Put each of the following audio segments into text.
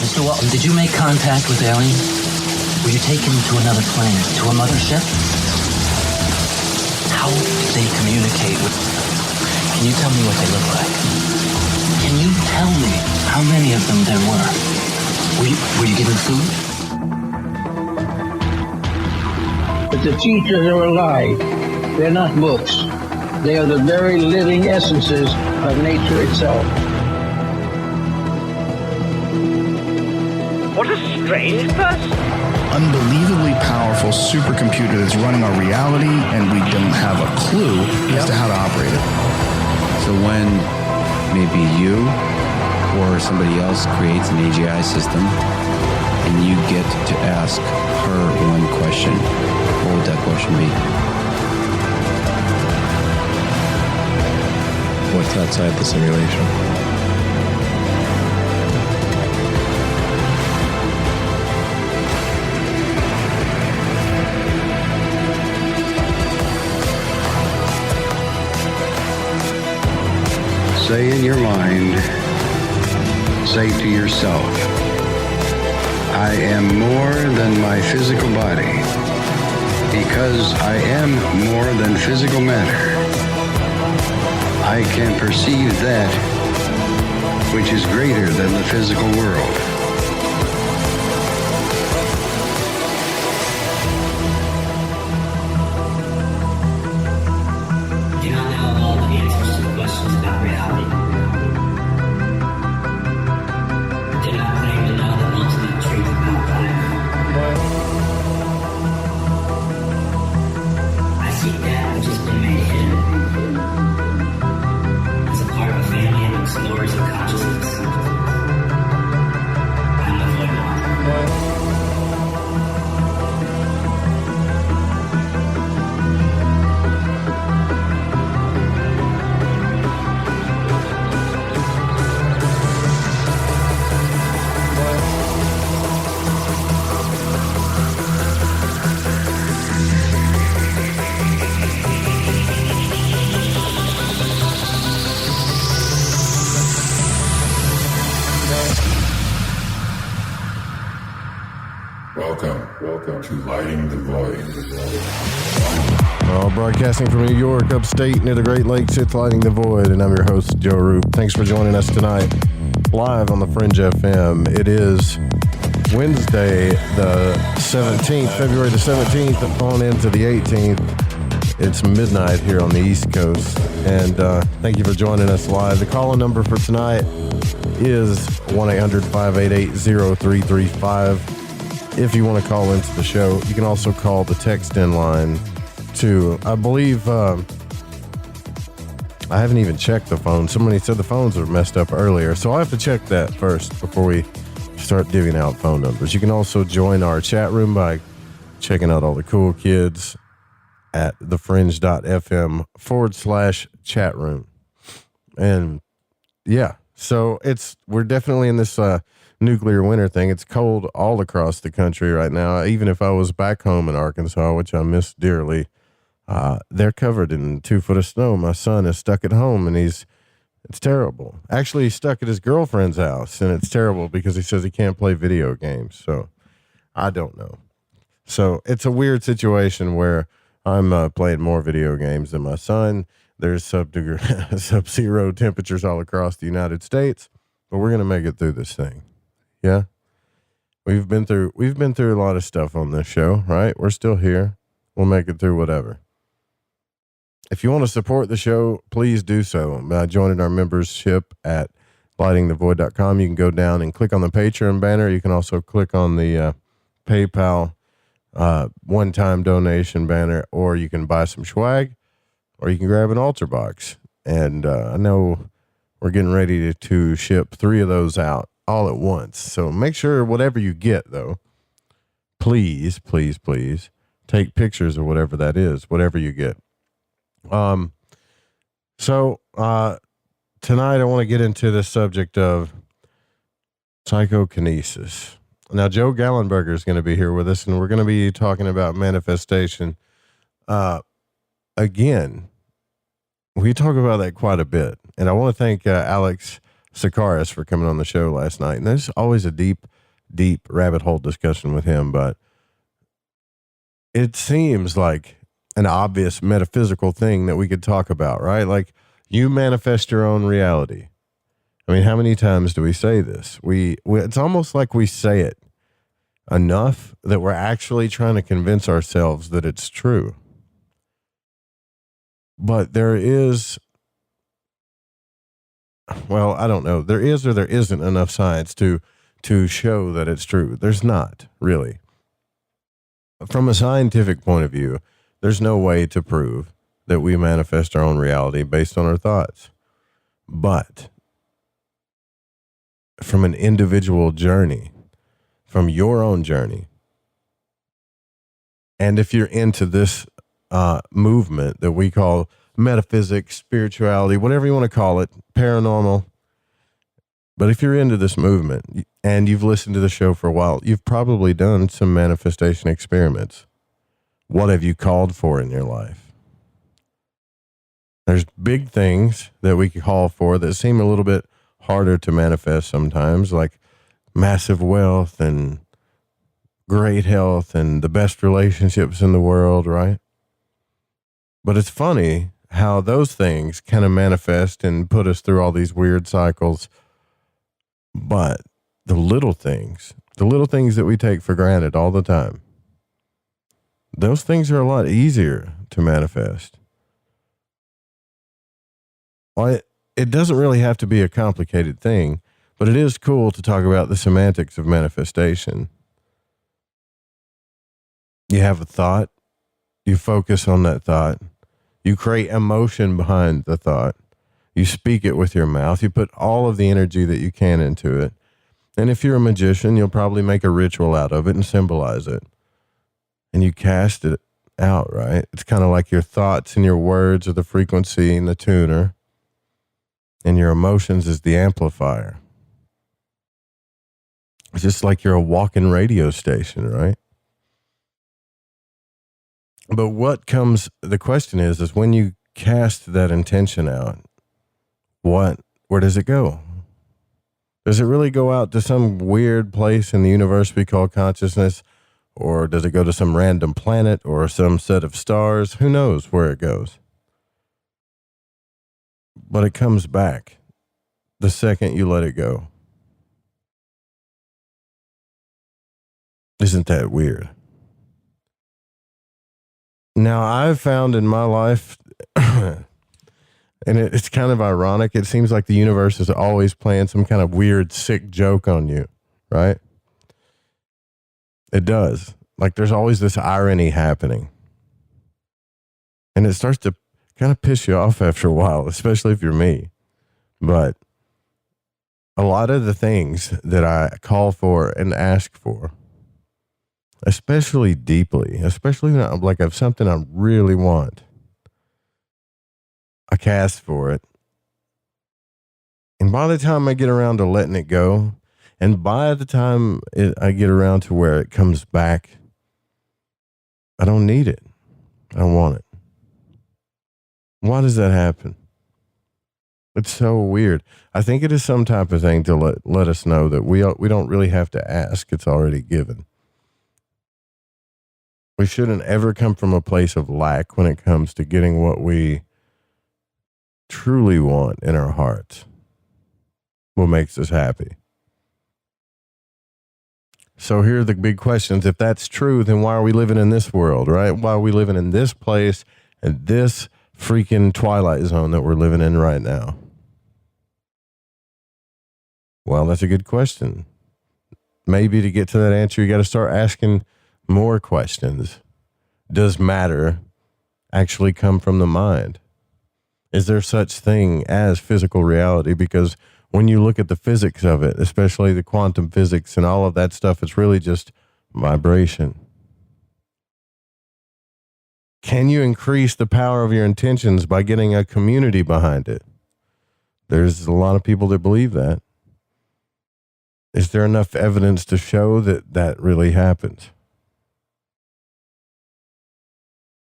Mr. Walton, did you make contact with aliens? Were you taken to another planet, to a mothership? How did they communicate with... Can you tell me what they look like? Can you tell me how many of them there were? Were you given food? But the teachers are alive. They're not books. They are the very living essences of nature itself. What a strange person. Unbelievably powerful supercomputer that's running our reality, and we don't have a clue as to how to operate it. So when maybe you or somebody else creates an AGI system and you get to ask her one question, what would that question be? What's outside the simulation? Say in your mind, say to yourself, I am more than my physical body, because I am more than physical matter. I can perceive that which is greater than the physical world. Do not know all the answers to the questions about reality. Do not claim to know the ultimate truth about life. I seek that which has been made hidden as a part of a family of explorers of consciousness. I'm the void walker. Welcome to Lighting the Void. Broadcasting from New York, upstate near the Great Lakes, it's Lighting the Void, and I'm your host, Joe Roop. Thanks for joining us tonight, live on the Fringe FM. It is Wednesday, the 17th, February the 17th, on into the 18th. It's midnight here on the East Coast, and thank you for joining us live. The call-in number for tonight is 1-800-588-0335. If you want to call into the show, you can also call the text-in line to, I believe, I haven't even checked the phone. Somebody said the phones are messed up earlier, so I'll have to check that first before we start divvying out phone numbers. You can also join our chat room by checking out all the cool kids at thefringe.fm/chat room. And yeah, so we're definitely in this nuclear winter thing. It's cold all across the country right now. Even if I was back home in Arkansas, which I miss dearly, they're covered in 2 foot of snow. My son is stuck at home, and it's terrible. Actually, he's stuck at his girlfriend's house, and it's terrible because he says he can't play video games. So I don't know. So it's a weird situation where I'm playing more video games than my son. There's sub-zero temperatures all across the United States, but we're going to make it through this thing. Yeah. We've been through a lot of stuff on this show, right? We're still here. We'll make it through whatever. If you want to support the show, please do so by joining our membership at lightingthevoid.com. You can go down and click on the Patreon banner. You can also click on the PayPal one-time donation banner, or you can buy some swag, or you can grab an altar box. And I know we're getting ready to ship 3 of those out all at once. So make sure whatever you get, though, please, please, please take pictures of whatever that is, whatever you get. So tonight I want to get into the subject of psychokinesis. Now, Joe Gallenberger is going to be here with us, and we're going to be talking about manifestation. Again, we talk about that quite a bit, and I want to thank Alex Sakaris for coming on the show last night. And there's always a deep rabbit hole discussion with him, but it seems like an obvious metaphysical thing that we could talk about, right? Like, you manifest your own reality. I mean, how many times do we say this? We it's almost like we say it enough that we're actually trying to convince ourselves that it's true. But there is, well, I don't know. There is or there isn't enough science to show that it's true. There's not, really. From a scientific point of view, there's no way to prove that we manifest our own reality based on our thoughts. But from an individual journey, from your own journey, and if you're into this movement that we call metaphysics, spirituality, whatever you want to call it, paranormal, but if you're into this movement and you've listened to the show for a while, you've probably done some manifestation experiments. What have you called for in your life? There's big things that we call for that seem a little bit harder to manifest sometimes, like massive wealth and great health and the best relationships in the world, right? But it's funny how those things kind of manifest and put us through all these weird cycles. But the little things that we take for granted all the time, those things are a lot easier to manifest. Well, it doesn't really have to be a complicated thing, but it is cool to talk about the semantics of manifestation. You have a thought, you focus on that thought, you create emotion behind the thought, you speak it with your mouth, you put all of the energy that you can into it. And if you're a magician, you'll probably make a ritual out of it and symbolize it. And you cast it out, right? It's kind of like your thoughts and your words are the frequency and the tuner, and your emotions is the amplifier. It's just like you're a walking radio station, right? But the question is when you cast that intention out, where does it go? Does it really go out to some weird place in the universe we call consciousness? Or does it go to some random planet or some set of stars? Who knows where it goes? But it comes back the second you let it go. Isn't that weird? Now, I've found in my life, and it's kind of ironic, it seems like the universe is always playing some kind of weird, sick joke on you, right? It does. Like, there's always this irony happening. And it starts to kind of piss you off after a while, especially if you're me. But a lot of the things that I call for and ask for, especially deeply, especially like of something I really want, I cast for it. And by the time I get around to letting it go, and by the time I get around to where it comes back, I don't need it. I don't want it. Why does that happen? It's so weird. I think it is some type of thing to let us know that we don't really have to ask. It's already given. We shouldn't ever come from a place of lack when it comes to getting what we truly want in our hearts. What makes us happy. So here are the big questions. If that's true, then why are we living in this world, right? Why are we living in this place and this freaking twilight zone that we're living in right now? Well, that's a good question. Maybe to get to that answer, you got to start asking more questions. Does matter actually come from the mind? Is there such thing as physical reality? Because when you look at the physics of it, especially the quantum physics and all of that stuff, it's really just vibration. Can you increase the power of your intentions by getting a community behind it? There's a lot of people that believe that. Is there enough evidence to show that that really happens?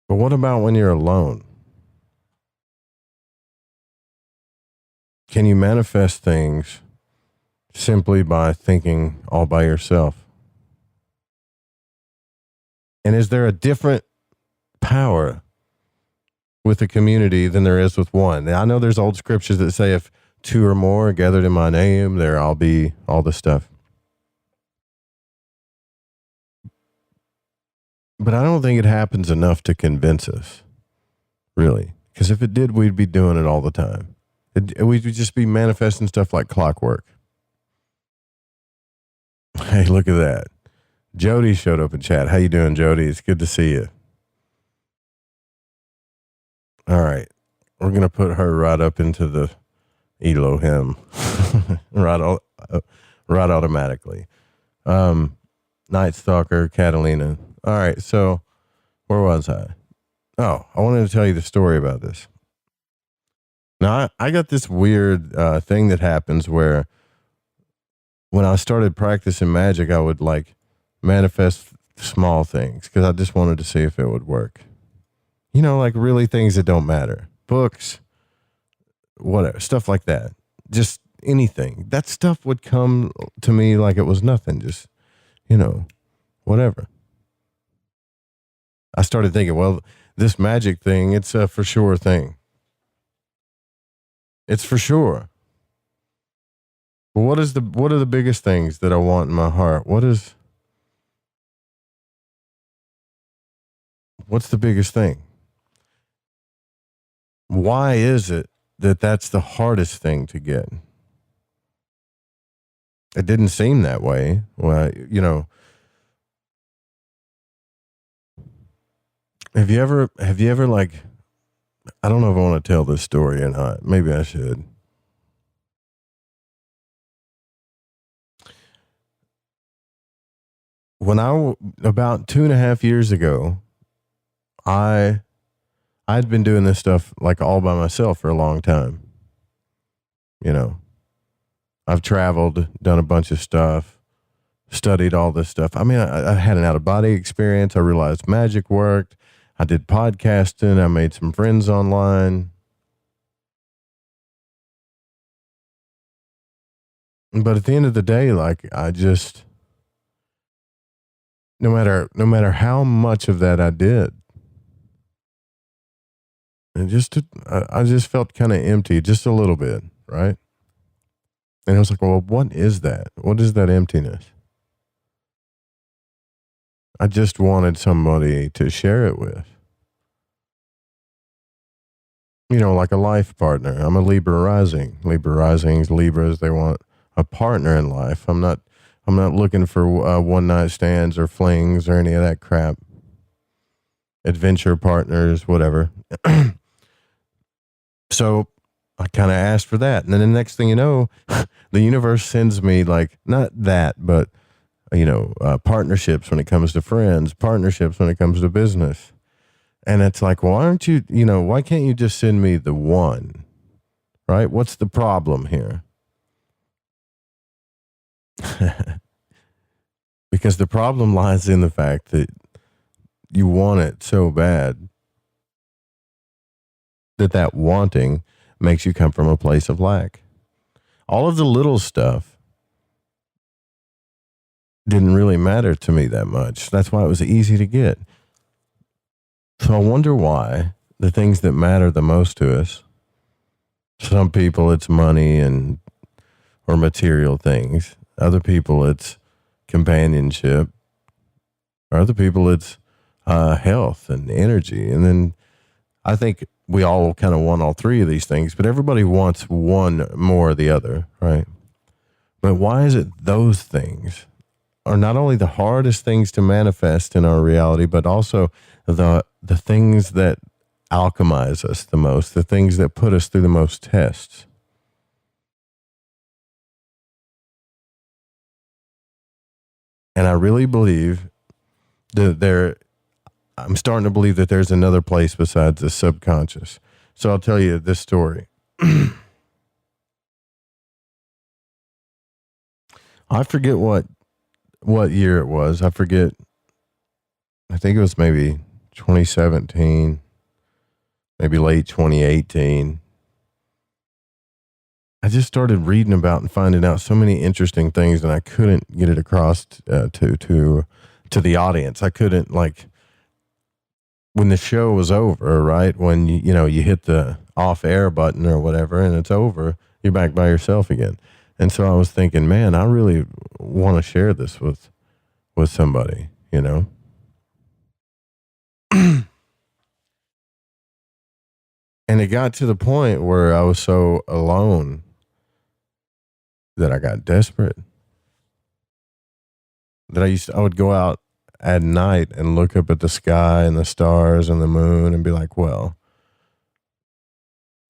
But what about when you're alone? can you manifest things simply by thinking all by yourself? And is there a different power with a community than there is with one? Now, I know there's old scriptures that say if two or more are gathered in my name, there I'll be, all this stuff. But I don't think it happens enough to convince us, really. Because if it did, we'd be doing it all the time. We'd just be manifesting stuff like clockwork. Hey, look at that. Jody showed up in chat. How you doing, Jody? It's good to see you. All right. We're going to put her right up into the Elohim. right automatically. Night Stalker, Catalina. All right. So where was I? Oh, I wanted to tell you the story about this. Now, I got this weird thing that happens where when I started practicing magic, I would like manifest small things because I just wanted to see if it would work. You know, like really things that don't matter. Books, whatever, stuff like that. Just anything. That stuff would come to me like it was nothing. Just, you know, whatever. I started thinking, well, this magic thing, it's a for sure thing. It's for sure. But what are the biggest things that I want in my heart? What's the biggest thing? Why is it that that's the hardest thing to get? It didn't seem that way. Well, you know, have you ever like, I don't know if I want to tell this story or not. Maybe I should. About 2.5 years ago, I'd been doing this stuff like all by myself for a long time. You know, I've traveled, done a bunch of stuff, studied all this stuff. I mean, I had an out-of-body experience. I realized magic worked. I did podcasting. I made some friends online. But at the end of the day, like I just, no matter how much of that I did, I just felt kind of empty, just a little bit, right? And I was like, well, what is that? What is that emptiness? I just wanted somebody to share it with. You know, like a life partner. I'm a Libra rising. Libra risings, Libras, they want a partner in life. I'm not looking for one night stands or flings or any of that crap. Adventure partners, whatever. So I kind of asked for that. And then the next thing you know, the universe sends me like, not that, but, you know, partnerships when it comes to friends, partnerships when it comes to business. And it's like, well, why can't you just send me the one, right? What's the problem here? Because the problem lies in the fact that you want it so bad that wanting makes you come from a place of lack. All of the little stuff didn't really matter to me that much. That's why it was easy to get. So I wonder why the things that matter the most to us, some people it's money or material things. Other people it's companionship. Or other people it's health and energy. And then I think we all kind of want all three of these things, but everybody wants one more or the other, right? But why is it those things are not only the hardest things to manifest in our reality, but also the things that alchemize us the most, the things that put us through the most tests? And I really believe that I'm starting to believe that there's another place besides the subconscious. So I'll tell you this story. I forget what year it was. I forget. I think it was maybe 2017, maybe late 2018. I just started reading about and finding out so many interesting things, and I couldn't get it across to the audience. I couldn't, like, when the show was over, right? When you hit the off air button or whatever, and it's over, you're back by yourself again. And so I was thinking, man, I really want to share this with somebody, And it got to the point where I was so alone that I got desperate. That I would go out at night and look up at the sky and the stars and the moon and be like, well,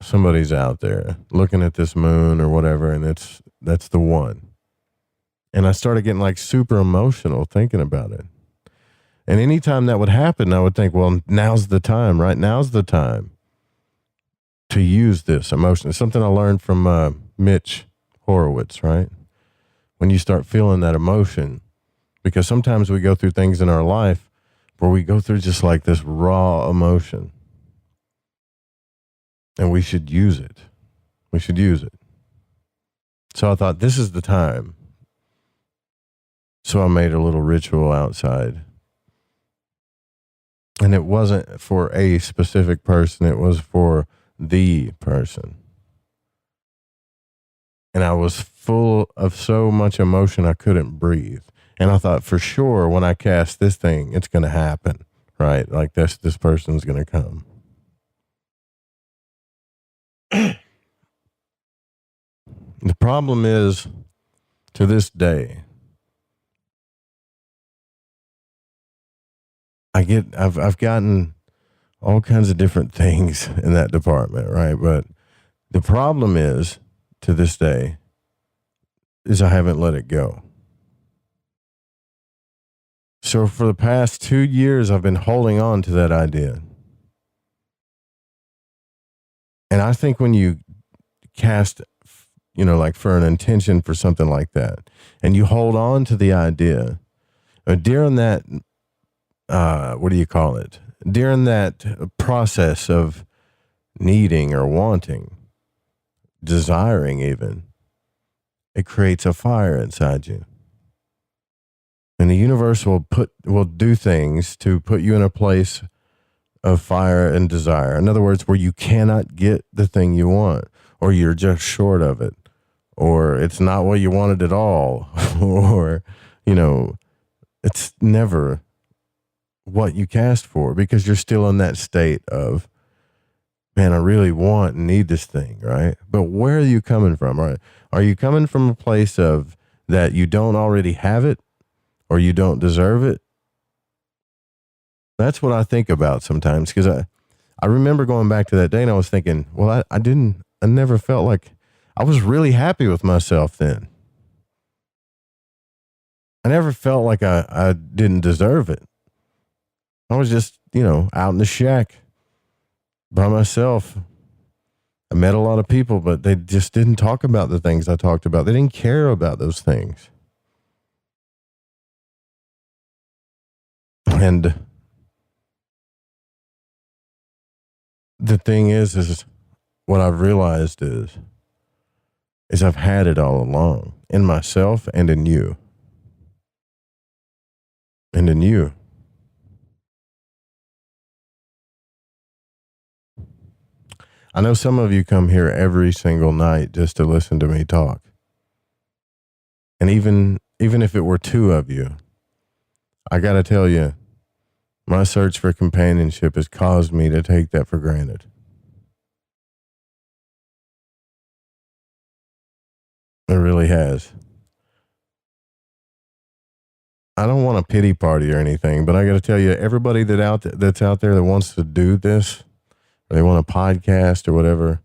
somebody's out there looking at this moon or whatever, and that's the one. And I started getting like super emotional thinking about it. And anytime that would happen, I would think, well, now's the time, right? Now's the time to use this emotion. It's something I learned from Mitch Horowitz, right? When you start feeling that emotion, because sometimes we go through things in our life where we go through just like this raw emotion. And we should use it. We should use it. So I thought, this is the time. So I made a little ritual outside. And it wasn't for a specific person. It was for the person. And I was full of so much emotion I couldn't breathe. And I thought, for sure, when I cast this thing, it's going to happen, right? Like this person's going to come. The problem is, to this day, I've gotten all kinds of different things in that department, right? But the problem is, to this day, is I haven't let it go. So for the past 2 years, I've been holding on to that idea. And I think when you cast, like for an intention for something like that, and you hold on to the idea, during that, during that process of needing or wanting, desiring even, it creates a fire inside you. And the universe will do things to put you in a place of fire and desire. In other words, where you cannot get the thing you want, or you're just short of it, or it's not what you wanted at all, or, it's never what you cast for, because you're still in that state of, man, I really want and need this thing, right? But where are you coming from, right? Are you coming from a place of that you don't already have it, or you don't deserve it? That's what I think about sometimes, because I remember going back to that day and I was thinking, well, I never felt like, I was really happy with myself then. I never felt like I didn't deserve it. I was just, out in the shack by myself. I met a lot of people, but they just didn't talk about the things I talked about. They didn't care about those things. And the thing is what I've realized is I've had it all along, in myself and in you. And in you. I know some of you come here every single night just to listen to me talk. And even if it were two of you, I got to tell you, my search for companionship has caused me to take that for granted. It really has. I don't want a pity party or anything, but I got to tell you, everybody that's out there that wants to do this, or they want a podcast or whatever,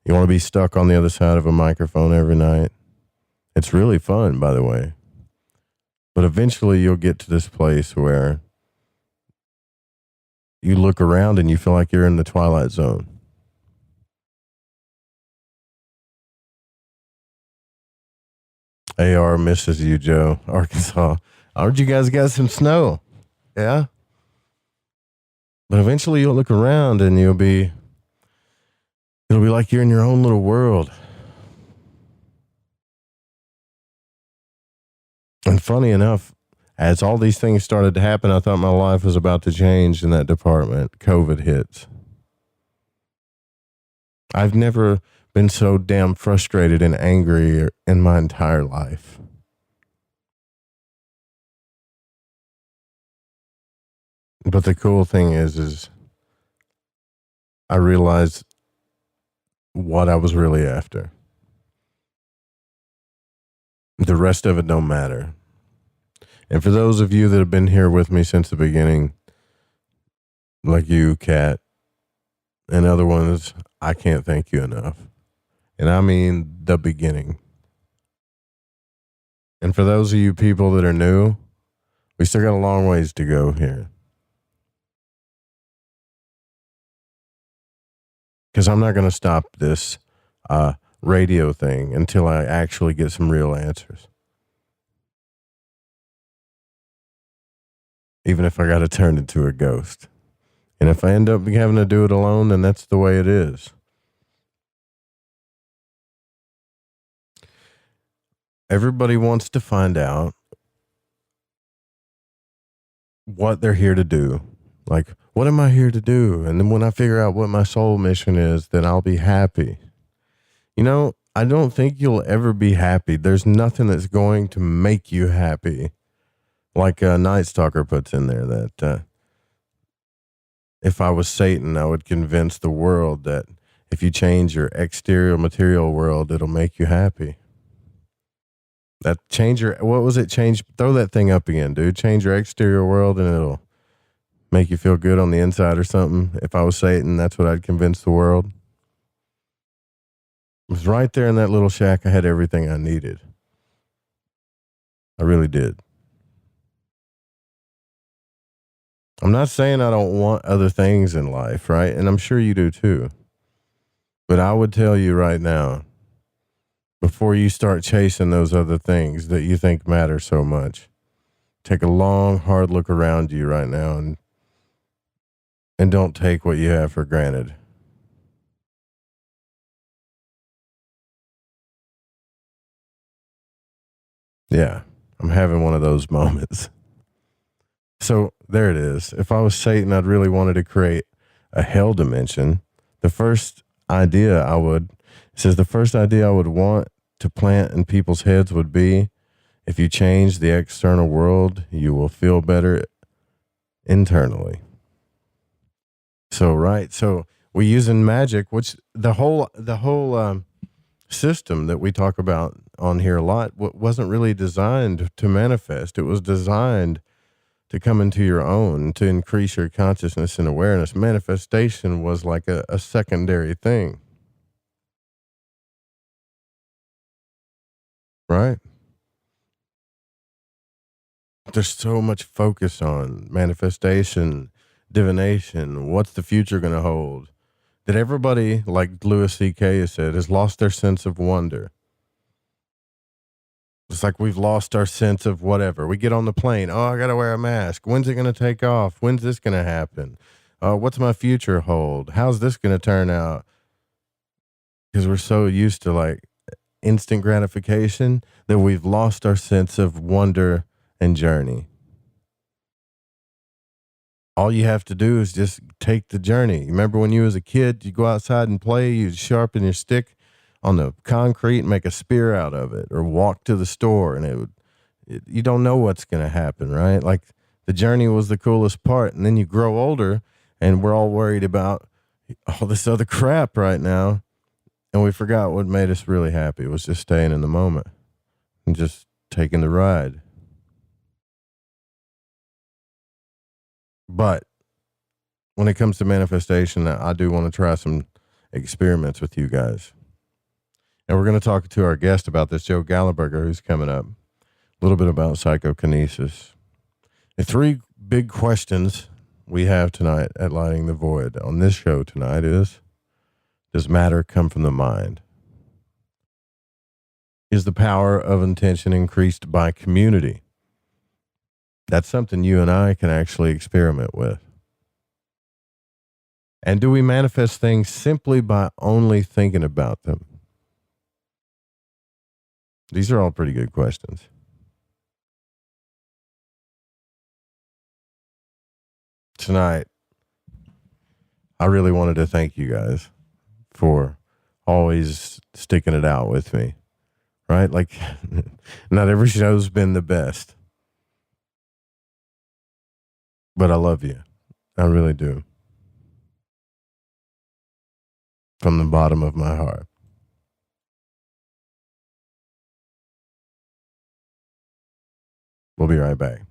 you want to be stuck on the other side of a microphone every night. It's really fun, by the way. But eventually you'll get to this place where you look around and you feel like you're in the Twilight Zone. AR misses you, Joe. Arkansas. I heard you guys got some snow. Yeah? But eventually you'll look around and it'll be like you're in your own little world. And funny enough, as all these things started to happen, I thought my life was about to change in that department. COVID hits. I've never been so damn frustrated and angry in my entire life. But the cool thing is I realized what I was really after. The rest of it don't matter. And for those of you that have been here with me since the beginning, like you, Kat, and other ones, I can't thank you enough. And I mean the beginning. And for those of you people that are new, we still got a long ways to go here. Because I'm not going to stop this radio thing until I actually get some real answers. Even if I got to turn into a ghost. And if I end up having to do it alone, then that's the way it is. Everybody wants to find out what they're here to do. Like, what am I here to do? And then when I figure out what my soul mission is, then I'll be happy. You know, I don't think you'll ever be happy. There's nothing that's going to make you happy. Like Night Stalker puts in there that if I was Satan, I would convince the world that if you change your exterior material world, it'll make you happy. That change your, what was it? Throw that thing up again, dude. Change your exterior world and it'll make you feel good on the inside or something. If I was Satan, that's what I'd convince the world. It was right there in that little shack. I had everything I needed. I really did. I'm not saying I don't want other things in life, right? And I'm sure you do too. But I would tell you right now, before you start chasing those other things that you think matter so much, take a long, hard look around you right now and don't take what you have for granted. Yeah, I'm having one of those moments. So there it is. If I was Satan, I'd really wanted to create a hell dimension. The first idea I would want to plant in people's heads would be, if you change the external world, you will feel better internally. So, right. So we're using magic, which the whole system that we talk about on here a lot wasn't really designed to manifest. It was designed to come into your own, to increase your consciousness and awareness. Manifestation was like a secondary thing. Right? There's so much focus on manifestation, divination, what's the future going to hold, that everybody, like Louis C.K. has said, has lost their sense of wonder. It's like we've lost our sense of whatever. We get on the plane. Oh, I got to wear a mask. When's it going to take off? When's this going to happen? What's my future hold? How's this going to turn out? Because we're so used to like instant gratification that we've lost our sense of wonder and journey. All you have to do is just take the journey. Remember when you was a kid, you go outside and play, you'd sharpen your stick on the concrete and make a spear out of it, or walk to the store and you don't know what's going to happen, right? Like the journey was the coolest part. And then you grow older and we're all worried about all this other crap right now. And we forgot what made us really happy was just staying in the moment and just taking the ride. But when it comes to manifestation, I do want to try some experiments with you guys. And we're going to talk to our guest about this, Joe Gallenberger, who's coming up. A little bit about psychokinesis. The three big questions we have tonight at Lighting the Void on this show tonight is, does matter come from the mind? Is the power of intention increased by community? That's something you and I can actually experiment with. And do we manifest things simply by only thinking about them? These are all pretty good questions. tonight, I really wanted to thank you guys for always sticking it out with me, right? Like, not every show's been the best, but I love you. I really do. From the bottom of my heart. We'll be right back.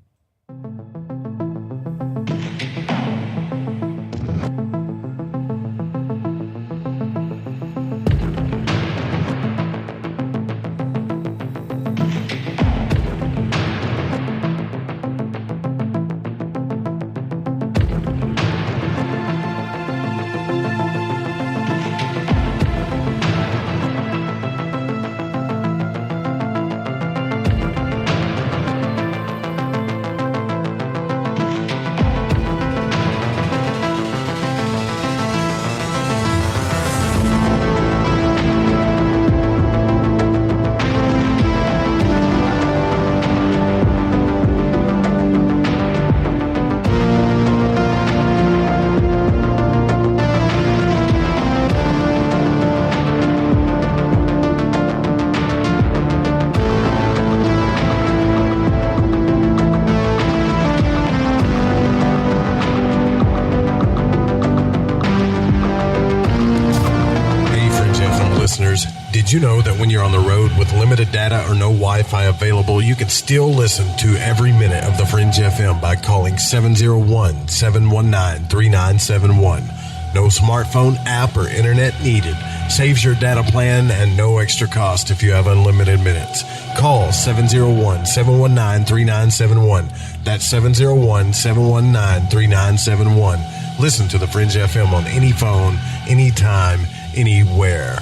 Did you know that when you're on the road with limited data or no Wi-Fi available, you can still listen to every minute of the Fringe FM by calling 701-719-3971. No smartphone app or internet needed. Saves your data plan and no extra cost if you have unlimited minutes. Call 701-719-3971. That's 701-719-3971. Listen to the Fringe FM on any phone, anytime, anywhere.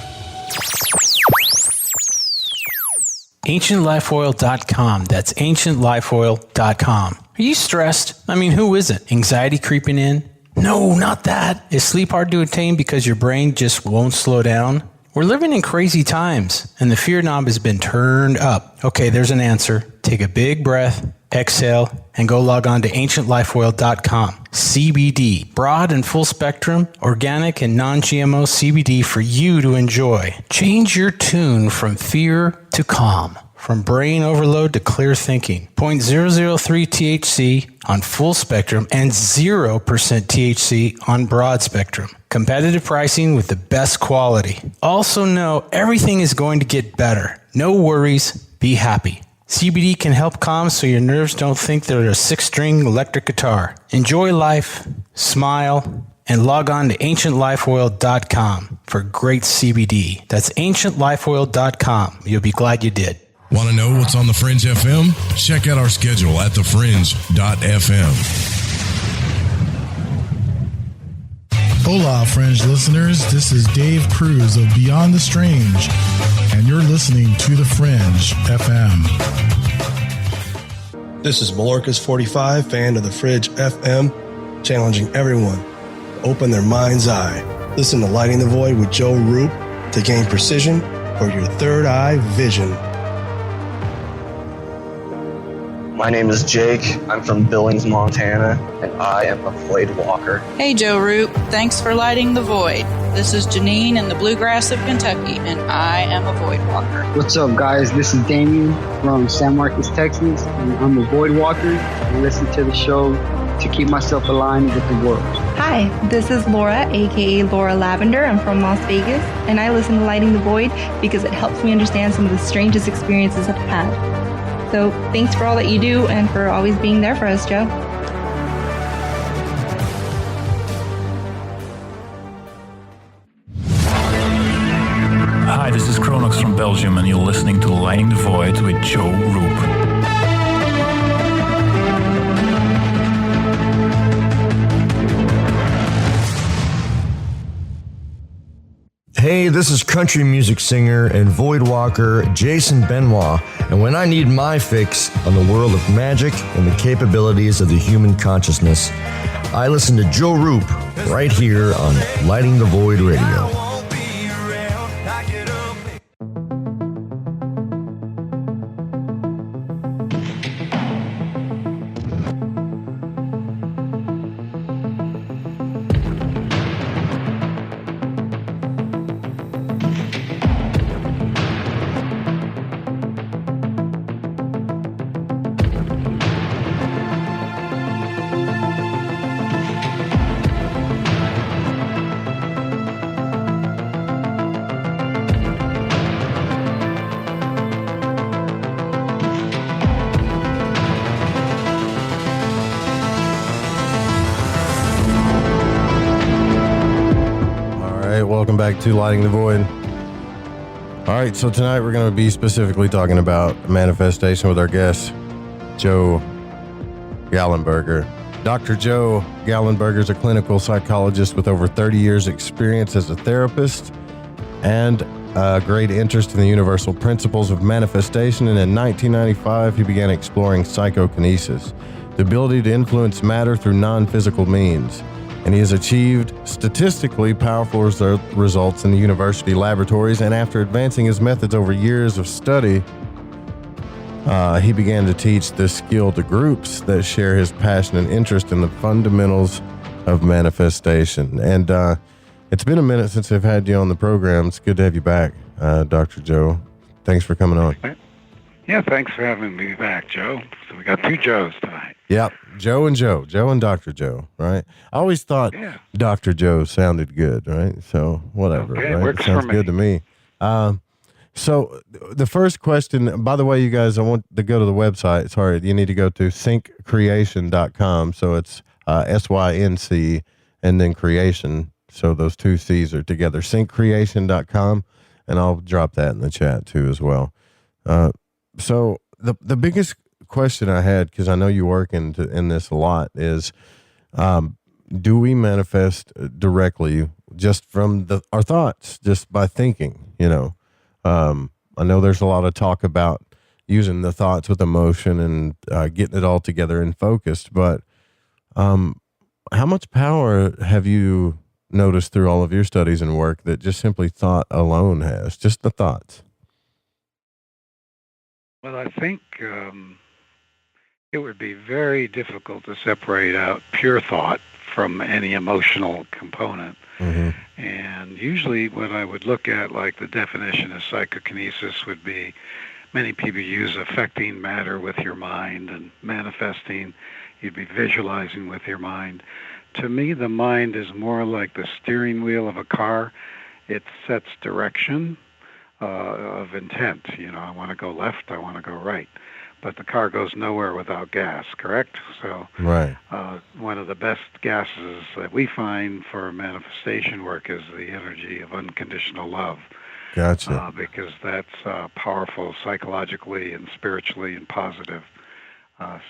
AncientLifeOil.com. That's AncientLifeOil.com. Are you stressed? I mean, who isn't? Anxiety creeping in? No, not that. Is sleep hard to attain because your brain just won't slow down? We're living in crazy times, and the fear knob has been turned up. Okay, there's an answer. Take a big breath, exhale, and go log on to AncientLifeOil.com. CBD, broad and full spectrum, organic and non-GMO CBD for you to enjoy. Change your tune from fear to calm, from brain overload to clear thinking. 0.003 THC on full spectrum and 0% THC on broad spectrum. Competitive pricing with the best quality. Also know everything is going to get better. No worries, be happy. CBD can help calm so your nerves don't think they're a 6-string electric guitar. Enjoy life, smile, and log on to AncientLifeOil.com for great CBD. That's AncientLifeOil.com. You'll be glad you did. Want to know what's on the Fringe FM? Check out our schedule at thefringe.fm. Hola, Fringe listeners. This is Dave Cruz of Beyond the Strange, and you're listening to The Fringe FM. This is Malorcas45, fan of The Fringe FM, challenging everyone to open their mind's eye. Listen to Lighting the Void with Joe Roop to gain precision for your third eye vision. My name is Jake. I'm from Billings, Montana, and I am a void walker. Hey, Joe Roop. Thanks for lighting the void. This is Janine in the bluegrass of Kentucky, and I am a void walker. What's up, guys? This is Damien from San Marcos, Texas, and I'm a void walker. I listen to the show to keep myself aligned with the world. Hi, this is Laura, aka Laura Lavender. I'm from Las Vegas, and I listen to Lighting the Void because it helps me understand some of the strangest experiences I've had. So thanks for all that you do and for always being there for us, Joe. Hi, this is Kronox from Belgium, and you're listening to Lighting the Void with Joe Roop. Hey, this is country music singer and void walker Jason Benoit, and when I need my fix on the world of magic and the capabilities of the human consciousness, I listen to Joe Roop right here on Lighting the Void Radio. Welcome back to Lighting the Void. All right, so tonight we're going to be specifically talking about manifestation with our guest, Joe Gallenberger. Dr. Joe Gallenberger is a clinical psychologist with over 30 years' experience as a therapist and a great interest in the universal principles of manifestation. And in 1995, he began exploring psychokinesis, the ability to influence matter through non-physical means. And he has achieved statistically powerful results in the university laboratories. And after advancing his methods over years of study, he began to teach this skill to groups that share his passion and interest in the fundamentals of manifestation. And it's been a minute since I've had you on the program. It's good to have you back, Dr. Joe. Thanks for coming on. Yeah, thanks for having me back, Joe. So we got two Joes tonight. Yep, Joe and Dr. Joe, right? I always thought Dr. Joe sounded good, right? So whatever, okay, right? Works it sounds for me. good to me. So the first question, by the way, you guys, I want to go to the website. Sorry, you need to go to syncreation.com. So it's SYNC and then creation. So those two C's are together, syncreation.com. And I'll drop that in the chat too as well. So the biggest question I had, because I know you work in this a lot, is do we manifest directly just from our thoughts, just by thinking, you know? I know there's a lot of talk about using the thoughts with emotion and getting it all together and focused, but how much power have you noticed through all of your studies and work that just simply thought alone has, just the thoughts? Well, I think it would be very difficult to separate out pure thought from any emotional component. Mm-hmm. And usually what I would look at, like the definition of psychokinesis would be, many people use affecting matter with your mind and manifesting. You'd be visualizing with your mind. To me, the mind is more like the steering wheel of a car. It sets direction of intent. You know, I want to go left, I want to go right. But the car goes nowhere without gas, correct? So right. One of the best gases that we find for manifestation work is the energy of unconditional love. Gotcha. Because that's powerful psychologically and spiritually and positive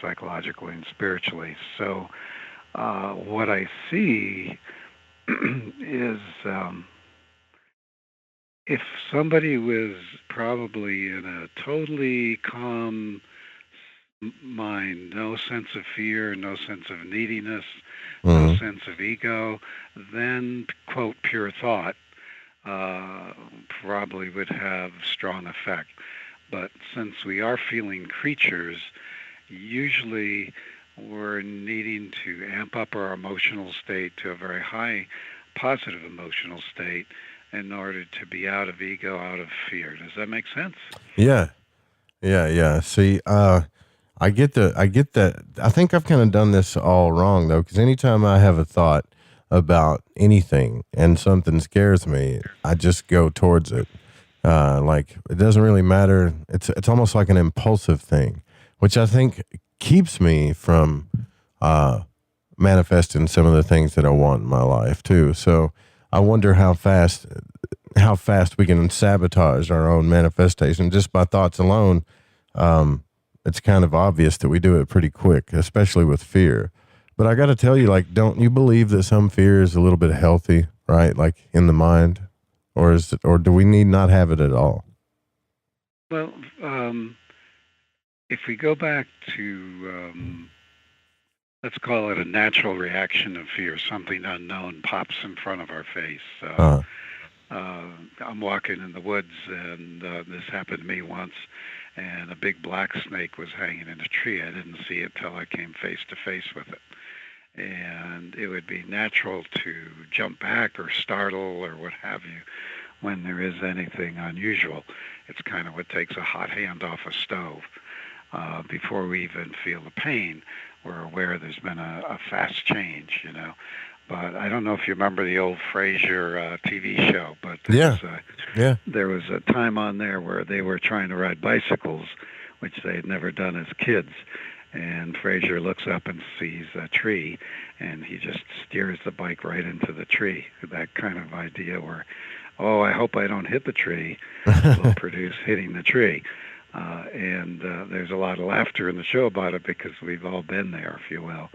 psychologically and spiritually. So what I see is if somebody was probably in a totally calm mind, no sense of fear, no sense of neediness, no sense of ego, then, quote, pure thought probably would have strong effect. But since we are feeling creatures, usually we're needing to amp up our emotional state to a very high positive emotional state in order to be out of ego, out of fear. Does that make sense? Yeah. See, I get that. I think I've kind of done this all wrong though, because anytime I have a thought about anything and something scares me, I just go towards it. Like it doesn't really matter. It's almost like an impulsive thing, which I think keeps me from manifesting some of the things that I want in my life too. So I wonder how fast we can sabotage our own manifestation just by thoughts alone. It's kind of obvious that we do it pretty quick, especially with fear. But I got to tell you, like, don't you believe that some fear is a little bit healthy, right? Like in the mind, or do we need not have it at all? Well, if we go back to, let's call it a natural reaction of fear, something unknown pops in front of our face. I'm walking in the woods, and this happened to me once, and a big black snake was hanging in a tree. I didn't see it till I came face to face with it. And it would be natural to jump back or startle or what have you when there is anything unusual. It's kind of what takes a hot hand off a stove. Before we even feel the pain, we're aware there's been a fast change, you know. But I don't know if you remember the old Frasier TV show, but there was a time on there where they were trying to ride bicycles, which they had never done as kids. And Frasier looks up and sees a tree, and he just steers the bike right into the tree. That kind of idea where oh, I hope I don't hit the tree, will produce hitting the tree. And there's a lot of laughter in the show about it because we've all been there, if you will.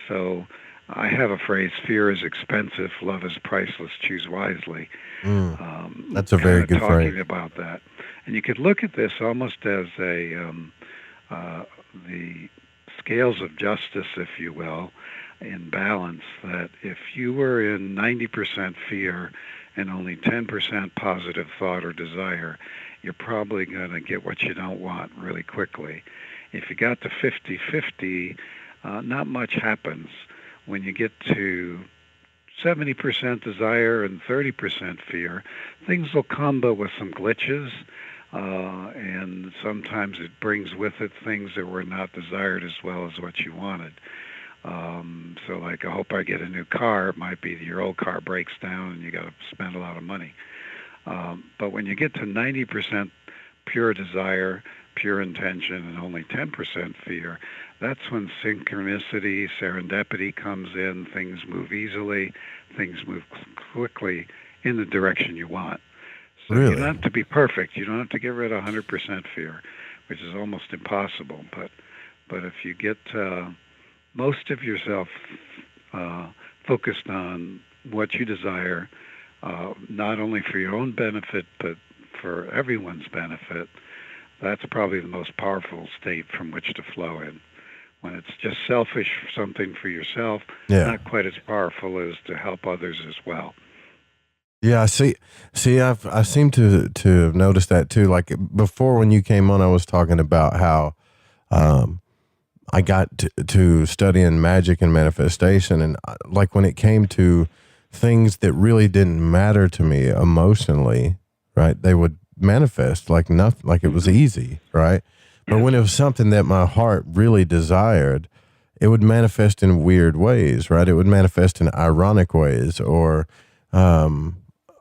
So I have a phrase, fear is expensive, love is priceless, choose wisely. That's a very good phrase. Talking about that. And you could look at this almost as the scales of justice, if you will, in balance, that if you were in 90% fear and only 10% positive thought or desire, you're probably going to get what you don't want really quickly. If you got to 50-50, not much happens. When you get to 70% desire and 30% fear, things will combo with some glitches, and sometimes it brings with it things that were not desired as well as what you wanted. So like, I hope I get a new car. It might be your old car breaks down and you got to spend a lot of money. But when you get to 90% pure desire, pure intention, and only 10% fear, that's when synchronicity, serendipity comes in. Things move easily. Things move quickly in the direction you want. So Really? You don't have to be perfect. You don't have to get rid of 100% fear, which is almost impossible. But if you get most of yourself focused on what you desire, not only for your own benefit, but for everyone's benefit, that's probably the most powerful state from which to flow in. When it's just selfish, something for yourself, not quite as powerful as to help others as well. Yeah, I see. I seem to have noticed that too. Like before, when you came on, I was talking about how I got to studying magic and manifestation, and like when it came to things that really didn't matter to me emotionally, right? They would manifest like nothing, like it was easy, right? But when it was something that my heart really desired, it would manifest in weird ways, right? It would manifest in ironic ways, or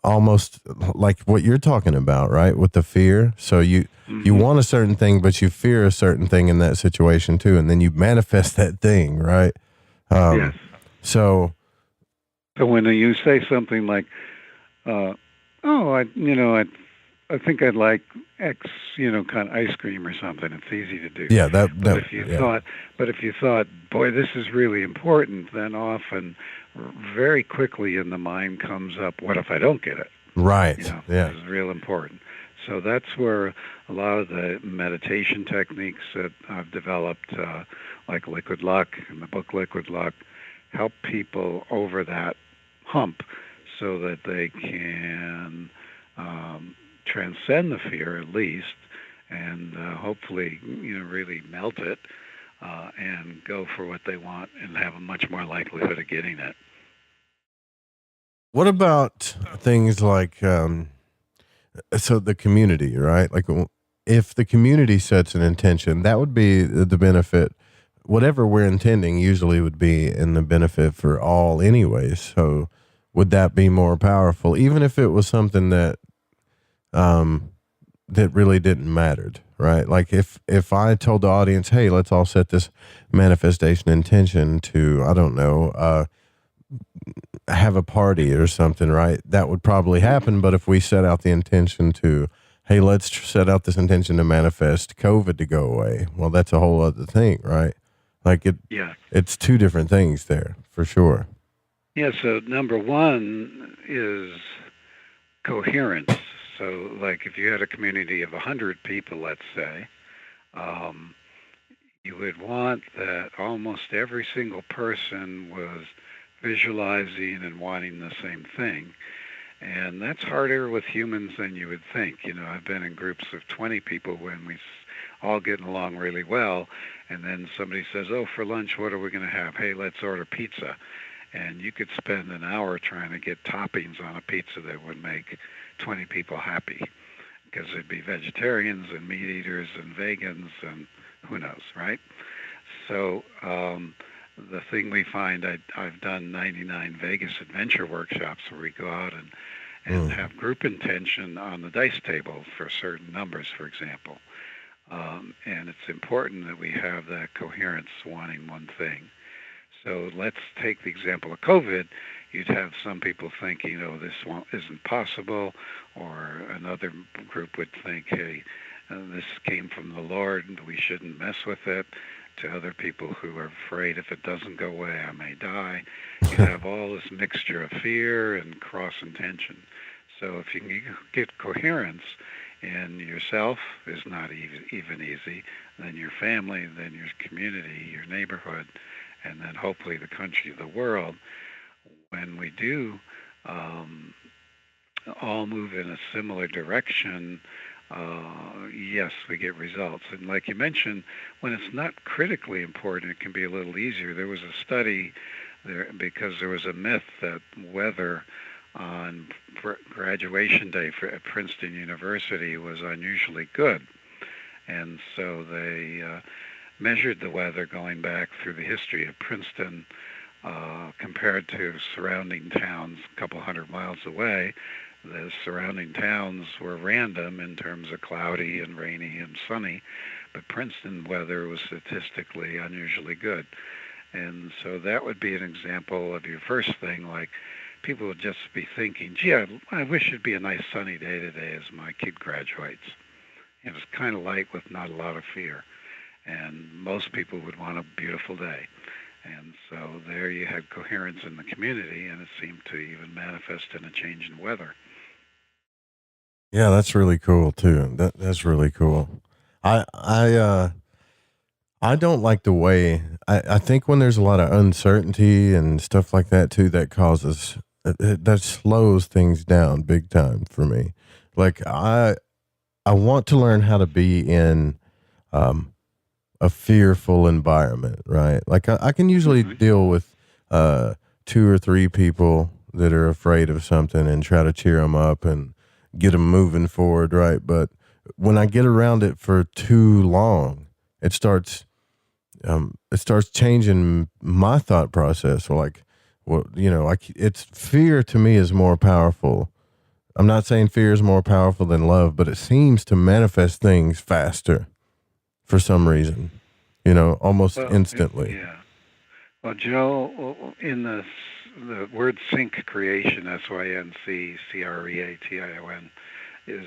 almost like what you're talking about, right? With the fear. So you want a certain thing, but you fear a certain thing in that situation too, and then you manifest that thing, right? Yes. So when you say something like, I think I'd like X, kind of ice cream or something. It's easy to do. Yeah, But if you thought, boy, this is really important, then often, very quickly in the mind comes up, what if I don't get it? Right. This is real important. So that's where a lot of the meditation techniques that I've developed, like Liquid Luck and the book Liquid Luck, help people over that hump so that they can transcend the fear at least, and hopefully, really melt it and go for what they want and have a much more likelihood of getting it. what about things like, so the community, right? Like if the community sets an intention, that would be the benefit. Whatever we're intending usually would be in the benefit for all anyways. So would that be more powerful, even if it was something that that really didn't matter, right? Like if I told the audience, hey, let's all set this manifestation intention to, I don't know, have a party or something, right? That would probably happen. But if we set out the intention to, hey, let's set out this intention to manifest COVID to go away, well, that's a whole other thing, right? Like it's two different things there for sure. Yeah. So number one is coherence. So like if you had a community of 100 people, let's say, you would want that almost every single person was visualizing and wanting the same thing. And that's harder with humans than you would think. I've been in groups of 20 people when we all getting along really well, and then somebody says, oh, for lunch, what are we going to have? Hey, let's order pizza. And you could spend an hour trying to get toppings on a pizza that would make 20 people happy, because there'd be vegetarians and meat eaters and vegans and who knows, right? So the thing we find, I've done 99 Vegas adventure workshops where we go out and have group intention on the dice table for certain numbers, for example. And it's important that we have that coherence wanting one thing. So let's take the example of COVID. you'd have some people think, this isn't possible, or another group would think, hey, this came from the Lord, and we shouldn't mess with it, to other people who are afraid if it doesn't go away, I may die. You have all this mixture of fear and cross-intention. So if you can get coherence in yourself is not even easy, then your family, then your community, your neighborhood, and then hopefully the country, the world. When we do all move in a similar direction, yes, we get results. And like you mentioned, when it's not critically important, it can be a little easier. There was a study there because there was a myth that weather on graduation day at Princeton University was unusually good. And so they measured the weather going back through the history of Princeton compared to surrounding towns a couple hundred miles away. The surrounding towns were random in terms of cloudy and rainy and sunny, but Princeton weather was statistically unusually good. And so that would be an example of your first thing, like people would just be thinking, gee, I wish it'd be a nice sunny day today as my kid graduates. It's kind of light with not a lot of fear. And most people would want a beautiful day. And so there you had coherence in the community, and it seemed to even manifest in a change in weather. Yeah, that's really cool too. That's really cool. I don't like the way I think when there's a lot of uncertainty and stuff like that too, that causes that slows things down big time for me. Like I want to learn how to be in a fearful environment, right? Like I can usually deal with 2 or 3 people that are afraid of something and try to cheer them up and get them moving forward, right? But when I get around it for too long, it starts changing my thought process. Like, well, it's fear to me is more powerful. I'm not saying fear is more powerful than love, but it seems to manifest things faster for some reason, almost instantly. Yeah. Well, Joe, in the word sync creation, SYNC-CREATION, is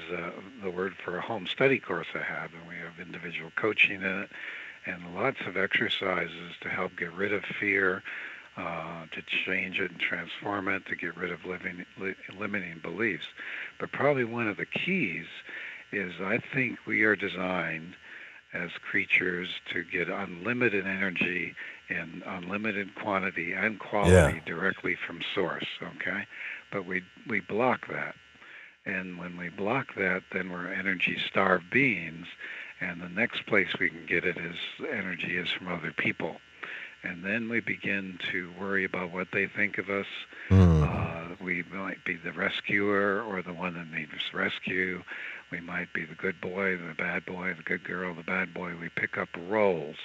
the word for a home study course I have, and we have individual coaching in it, and lots of exercises to help get rid of fear, to change it and transform it, to get rid of limiting beliefs. But probably one of the keys is I think we are designed as creatures to get unlimited energy in unlimited quantity and quality directly from source, okay? But we block that. And when we block that, then we're energy-starved beings, and the next place we can get it is energy is from other people. And then we begin to worry about what they think of us. We might be the rescuer or the one that needs rescue. We might be the good boy, the bad boy, the good girl, the bad boy. We pick up roles.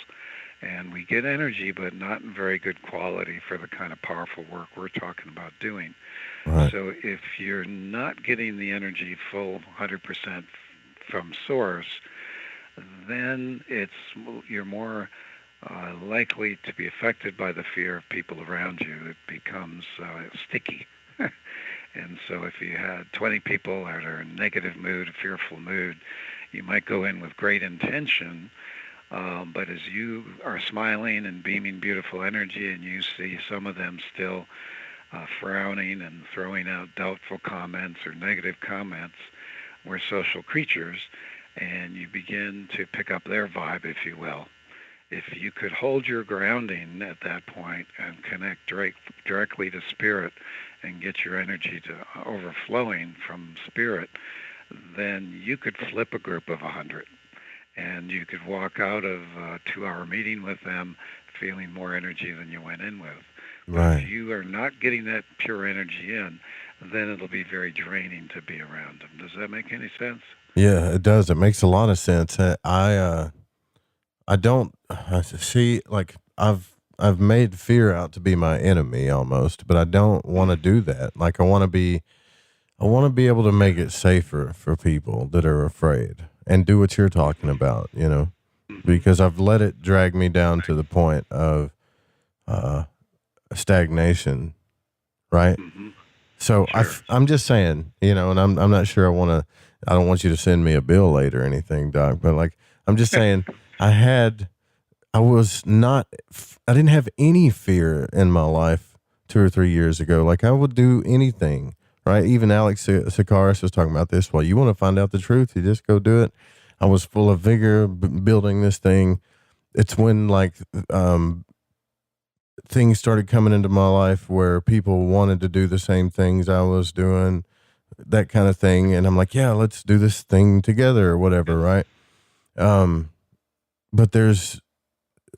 And we get energy, but not in very good quality for the kind of powerful work we're talking about doing. Right. So if you're not getting the energy full 100% from source, then you're more likely to be affected by the fear of people around you. It becomes sticky. And so if you had 20 people that are in a negative mood, a fearful mood, you might go in with great intention, but as you are smiling and beaming beautiful energy and you see some of them still frowning and throwing out doubtful comments or negative comments, we're social creatures, and you begin to pick up their vibe, if you will. If you could hold your grounding at that point and connect directly to spirit and get your energy to overflowing from spirit, then you could flip a group of 100. And you could walk out of a 2-hour meeting with them feeling more energy than you went in with. Right. But if you are not getting that pure energy in, then it'll be very draining to be around them. Does that make any sense? Yeah, it does. It makes a lot of sense. I don't see, like, I've made fear out to be my enemy almost, but I don't want to do that. Like, I want to be able to make it safer for people that are afraid and do what you're talking about, because I've let it drag me down to the point of stagnation right? Mm-hmm. So I'm just saying, you know, and I'm not sure I don't want you to send me a bill later or anything, Doc, but like, I'm just saying I didn't have any fear in my life 2 or 3 years ago. Like I would do anything, right? Even Alex Sikaris was talking about this. Well, you want to find out the truth, you just go do it. I was full of vigor building this thing. It's when like, things started coming into my life where people wanted to do the same things I was doing, that kind of thing. And I'm like, yeah, let's do this thing together or whatever. Right. But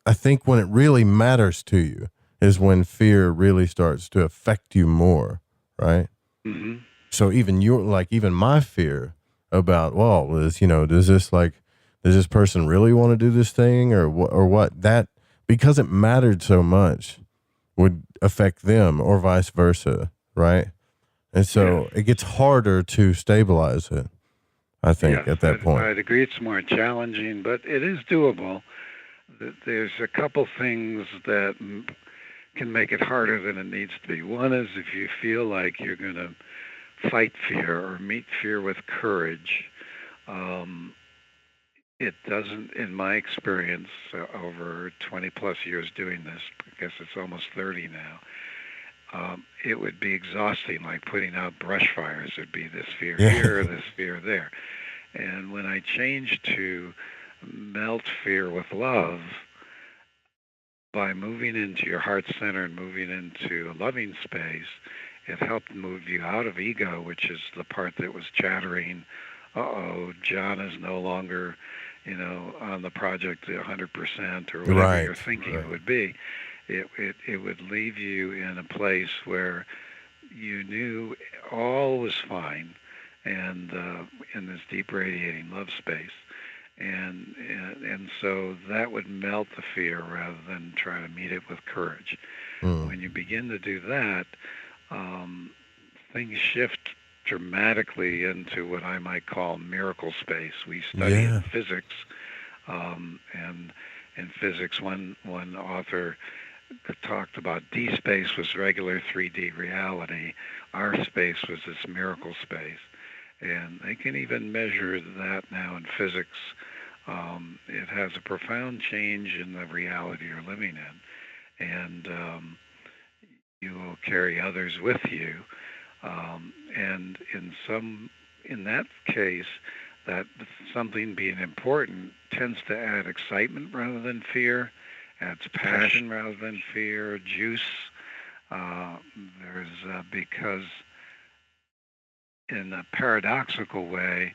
I think when it really matters to you is when fear really starts to affect you more. Right. Mm-hmm. So even my fear about, well, is, you know, does this person really want to do this thing or what that, because it mattered so much, would affect them or vice versa, right? And so it gets harder to stabilize it, I think, at that point. I'd agree it's more challenging, but it is doable. There's a couple things that can make it harder than it needs to be. One is if you feel like you're going to fight fear or meet fear with courage, it doesn't, in my experience, over 20 plus years doing this, I guess it's almost 30 now, it would be exhausting, like putting out brush fires. There'd be this fear here, this fear there. And when I changed to melt fear with love, by moving into your heart center and moving into a loving space, it helped move you out of ego, which is the part that was chattering, John is no longer, you know, on the project 100% or whatever you're thinking it would be. It would leave you in a place where you knew all was fine, and in this deep radiating love space, and so that would melt the fear rather than try to meet it with courage. When you begin to do that, things shift dramatically into what I might call miracle space. We study in physics, and in physics, one author talked about D space was regular 3D reality. Our space was this miracle space, and they can even measure that now in physics. It has a profound change in the reality you're living in, and you will carry others with you. And in that case, that something being important tends to add excitement rather than fear, adds passion rather than fear, juice. Because in a paradoxical way,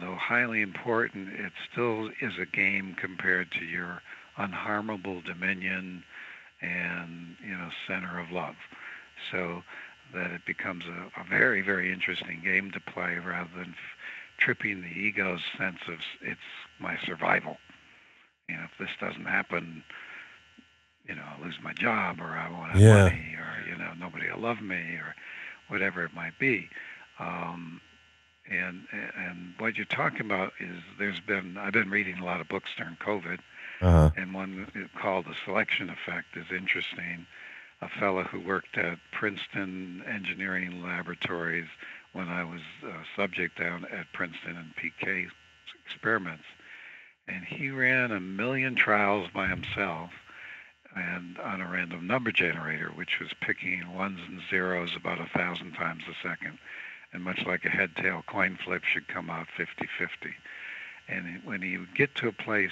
though highly important, it still is a game compared to your unharmable dominion and, you know, center of love. So that it becomes a very, very interesting game to play rather than tripping the ego's sense of it's my survival. You know, if this doesn't happen, you know, I'll lose my job, or I won't have money, or, you know, nobody will love me, or whatever it might be. And what you're talking about is I've been reading a lot of books during COVID, and one called The Selection Effect is interesting. A fellow who worked at Princeton engineering laboratories when I was subject down at Princeton and PK experiments. And he ran 1 million trials by himself and on a random number generator, which was picking ones and zeros about 1,000 times a second. And much like a head-tail coin flip should come out 50-50. And when he would get to a place,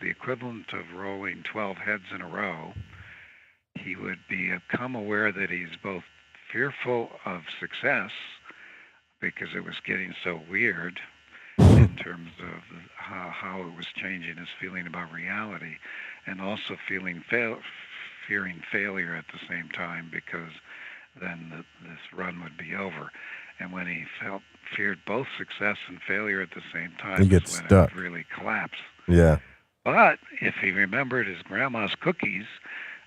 the equivalent of rolling 12 heads in a row, he would become aware that he's both fearful of success because it was getting so weird in terms of how it was changing his feeling about reality, and also fearing failure at the same time because then this run would be over. And when he feared both success and failure at the same time, he gets when stuck. It would really collapse. Yeah. But if he remembered his grandma's cookies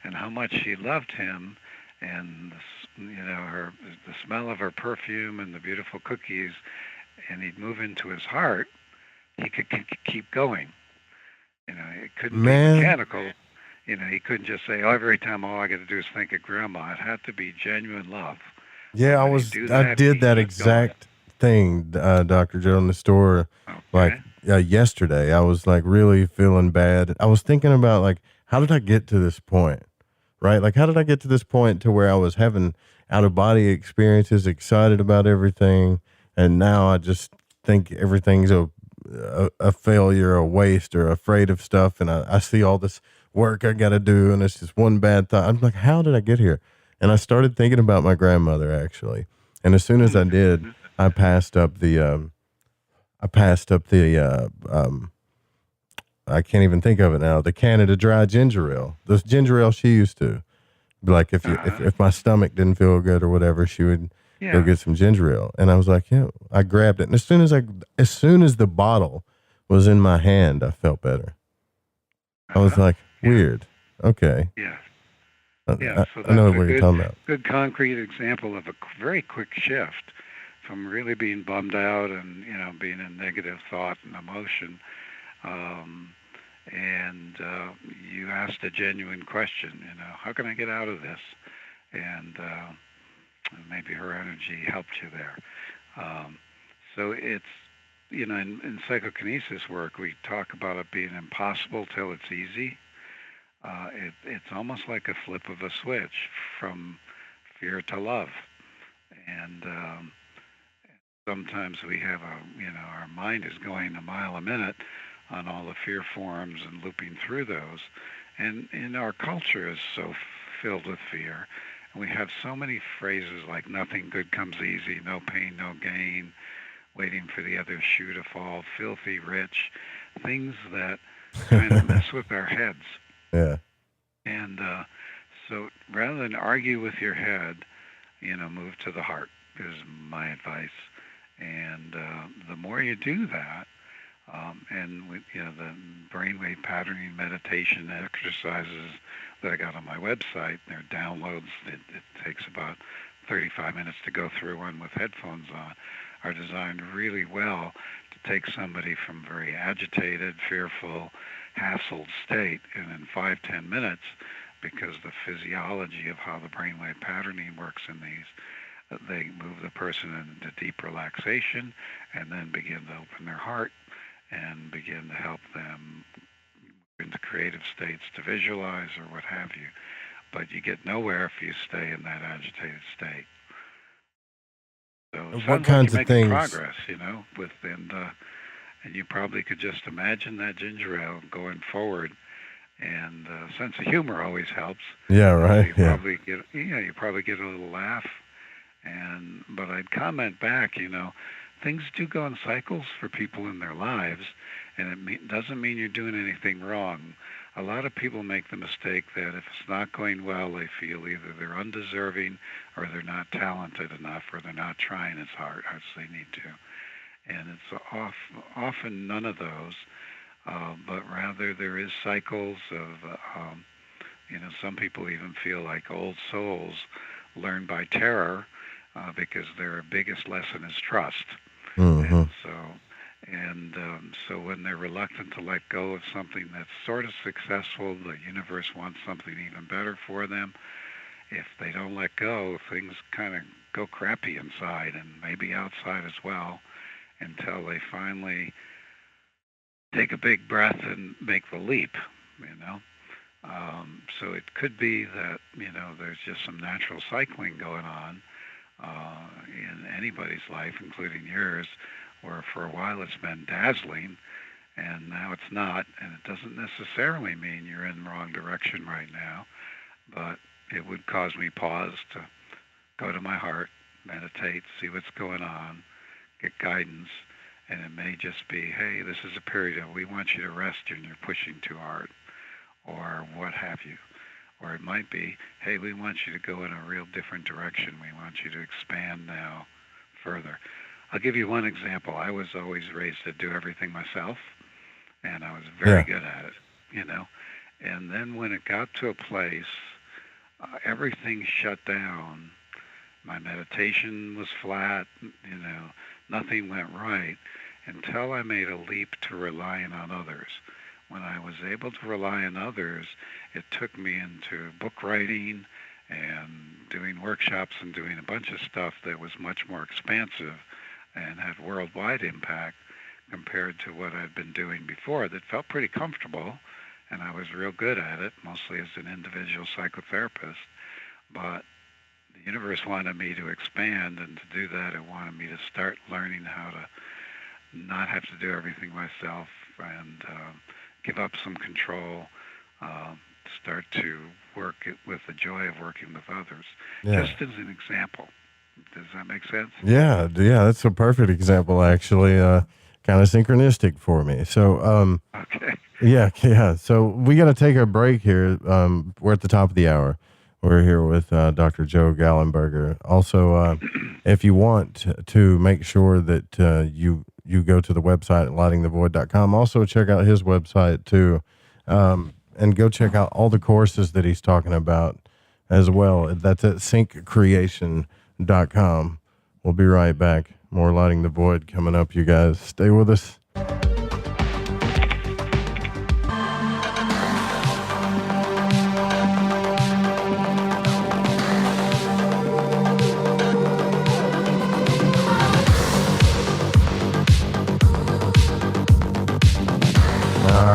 and how much she loved him, and the smell of her perfume and the beautiful cookies, and he'd move into his heart, he could keep going. You know, it couldn't be mechanical. he couldn't just say, oh, every time all I got to do is think of Grandma. It had to be genuine love. Yeah, I did that exact thing, Dr. Joe, in the store. Like yesterday, I was like really feeling bad. I was thinking about like, how did I get to this point? Right? Like, how did I get to this point to where I was having out of body experiences, excited about everything, and now I just think everything's a failure, a waste, or afraid of stuff, and I see all this work I got to do, and it's just one bad thought. I'm like, how did I get here? And I started thinking about my grandmother, actually. And as soon as I did, I passed up the I can't even think of it now, the Canada Dry ginger ale. The ginger ale she used to. Like if my stomach didn't feel good or whatever, she would go get some ginger ale. And I was like, yeah, I grabbed it. And as soon as the bottle was in my hand, I felt better. I was like, weird. Okay. Yeah. So I know what you're talking about. Good concrete example of a very quick shift from really being bummed out and, being in negative thought and emotion. And you asked a genuine question, how can I get out of this? And maybe her energy helped you there. So it's, in psychokinesis work, we talk about it being impossible till it's easy. It's almost like a flip of a switch from fear to love. And sometimes we have our mind is going a mile a minute on all the fear forms and looping through those. And our culture is so filled with fear. And we have so many phrases like nothing good comes easy, no pain, no gain, waiting for the other shoe to fall, filthy rich, things that kind of mess with our heads. Yeah. And so rather than argue with your head, move to the heart is my advice. And the more you do that, and with, the brainwave patterning meditation exercises that I got on my website, they're downloads. It takes about 35 minutes to go through one with headphones on, are designed really well to take somebody from very agitated, fearful, hassled state, and in 5-10 minutes, because the physiology of how the brainwave patterning works in these, they move the person into deep relaxation and then begin to open their heart and begin to help them into creative states to visualize or what have you. But you get nowhere if you stay in that agitated state. So what kinds of things? Progress, and you probably could just imagine that ginger ale going forward. And sense of humor always helps. Yeah, right. You probably get a little laugh. But I'd comment back, things do go in cycles for people in their lives, and it doesn't mean you're doing anything wrong. A lot of people make the mistake that if it's not going well, they feel either they're undeserving or they're not talented enough or they're not trying as hard as they need to. And it's often none of those, but rather there is cycles of, some people even feel like old souls learn by terror because their biggest lesson is trust. Mm-hmm. And so when they're reluctant to let go of something that's sort of successful, the universe wants something even better for them. If they don't let go, things kind of go crappy inside and maybe outside as well until they finally take a big breath and make the leap, So it could be that, there's just some natural cycling going on in anybody's life, including yours, where for a while it's been dazzling, and now it's not, and it doesn't necessarily mean you're in the wrong direction right now, but it would cause me pause to go to my heart, meditate, see what's going on, get guidance, and it may just be, hey, this is a period of we want you to rest and you're pushing too hard, or what have you. Or it might be, hey, we want you to go in a real different direction. We want you to expand now further. I'll give you one example. I was always raised to do everything myself, and I was very good at it, And then when it got to a place, everything shut down. My meditation was flat, nothing went right until I made a leap to relying on others, when I was able to rely on others, it took me into book writing and doing workshops and doing a bunch of stuff that was much more expansive and had worldwide impact compared to what I'd been doing before that felt pretty comfortable, and I was real good at it, mostly as an individual psychotherapist. But the universe wanted me to expand, and to do that, it wanted me to start learning how to not have to do everything myself and give up some control, start to work with the joy of working with others. Yeah. Just as an example. Does that make sense? Yeah, that's a perfect example, actually. Kind of synchronistic for me. So, okay. Yeah. So we got to take a break here. We're at the top of the hour. We're here with Dr. Joe Gallenberger. Also, if you want to make sure that you go to the website at lightingthevoid.com, also check out his website too, and go check out all the courses that he's talking about as well. That's at synccreation.com. We'll be right back. More Lighting the Void coming up, you guys. Stay with us. All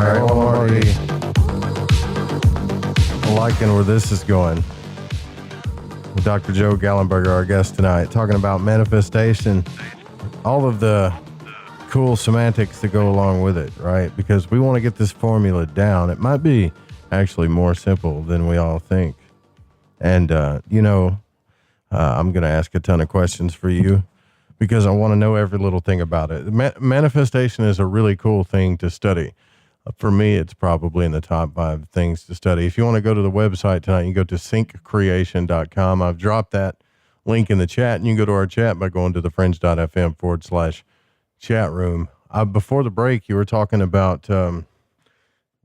right, I'm already liking where this is going. Dr. Joe Gallenberger, our guest tonight, talking about manifestation, all of the cool semantics that go along with it, right? Because we want to get this formula down. It might be actually more simple than we all think. And, I'm going to ask a ton of questions for you because I want to know every little thing about it. Manifestation is a really cool thing to study. For me, it's probably in the top 5 things to study. If you want to go to the website tonight, you can go to synccreation.com. I've dropped that link in the chat, and you can go to our chat by going to thefringe.fm/chat room. Before the break, you were talking about,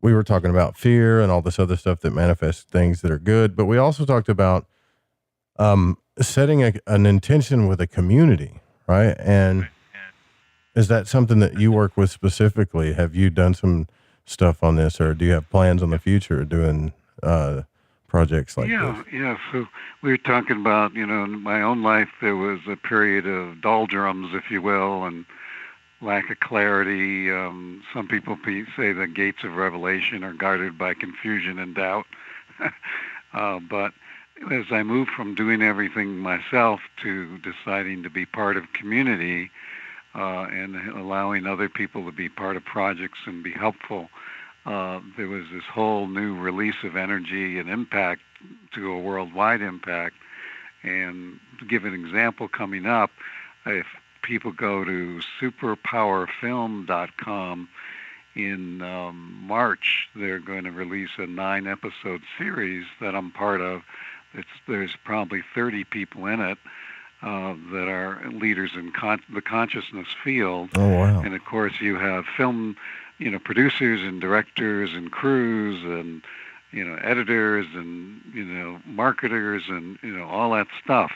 we were talking about fear and all this other stuff that manifests things that are good, but we also talked about setting an intention with a community, right? And is that something that you work with specifically? Have you done some stuff on this, or do you have plans on the future doing projects like this? Yeah. So we were talking about, in my own life, there was a period of doldrums, if you will, and lack of clarity. Some people say the gates of revelation are guarded by confusion and doubt. But as I moved from doing everything myself to deciding to be part of community, and allowing other people to be part of projects and be helpful, there was this whole new release of energy and impact to a worldwide impact. And to give an example coming up, if people go to superpowerfilm.com in March, they're going to release a 9-episode series that I'm part of. There's probably 30 people in it. That are leaders in the consciousness field. Oh, wow. And of course you have film, producers and directors and crews and, editors and, marketers and, all that stuff.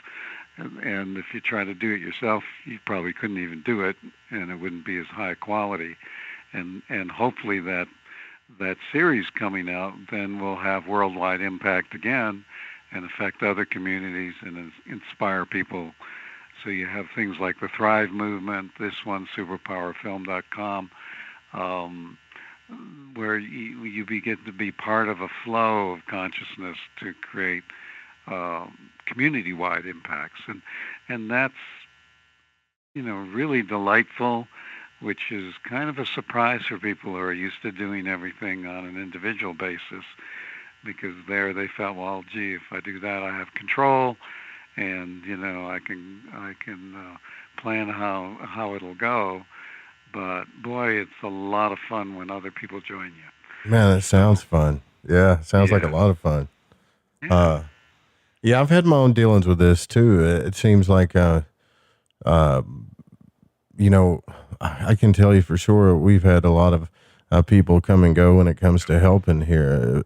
And if you try to do it yourself, you probably couldn't even do it, and it wouldn't be as high quality. And hopefully that series coming out then will have worldwide impact again and affect other communities and inspire people. So you have things like the Thrive Movement, this one, superpowerfilm.com, where you begin to be part of a flow of consciousness to create community-wide impacts. And that's, really delightful, which is kind of a surprise for people who are used to doing everything on an individual basis. Because there they felt, well, gee, if I do that, I have control, and I can plan how it'll go. But boy, it's a lot of fun when other people join you. Man, that sounds fun. Yeah, sounds like a lot of fun. Yeah, I've had my own dealings with this too. It seems like, I can tell you for sure we've had a lot of people come and go when it comes to helping here.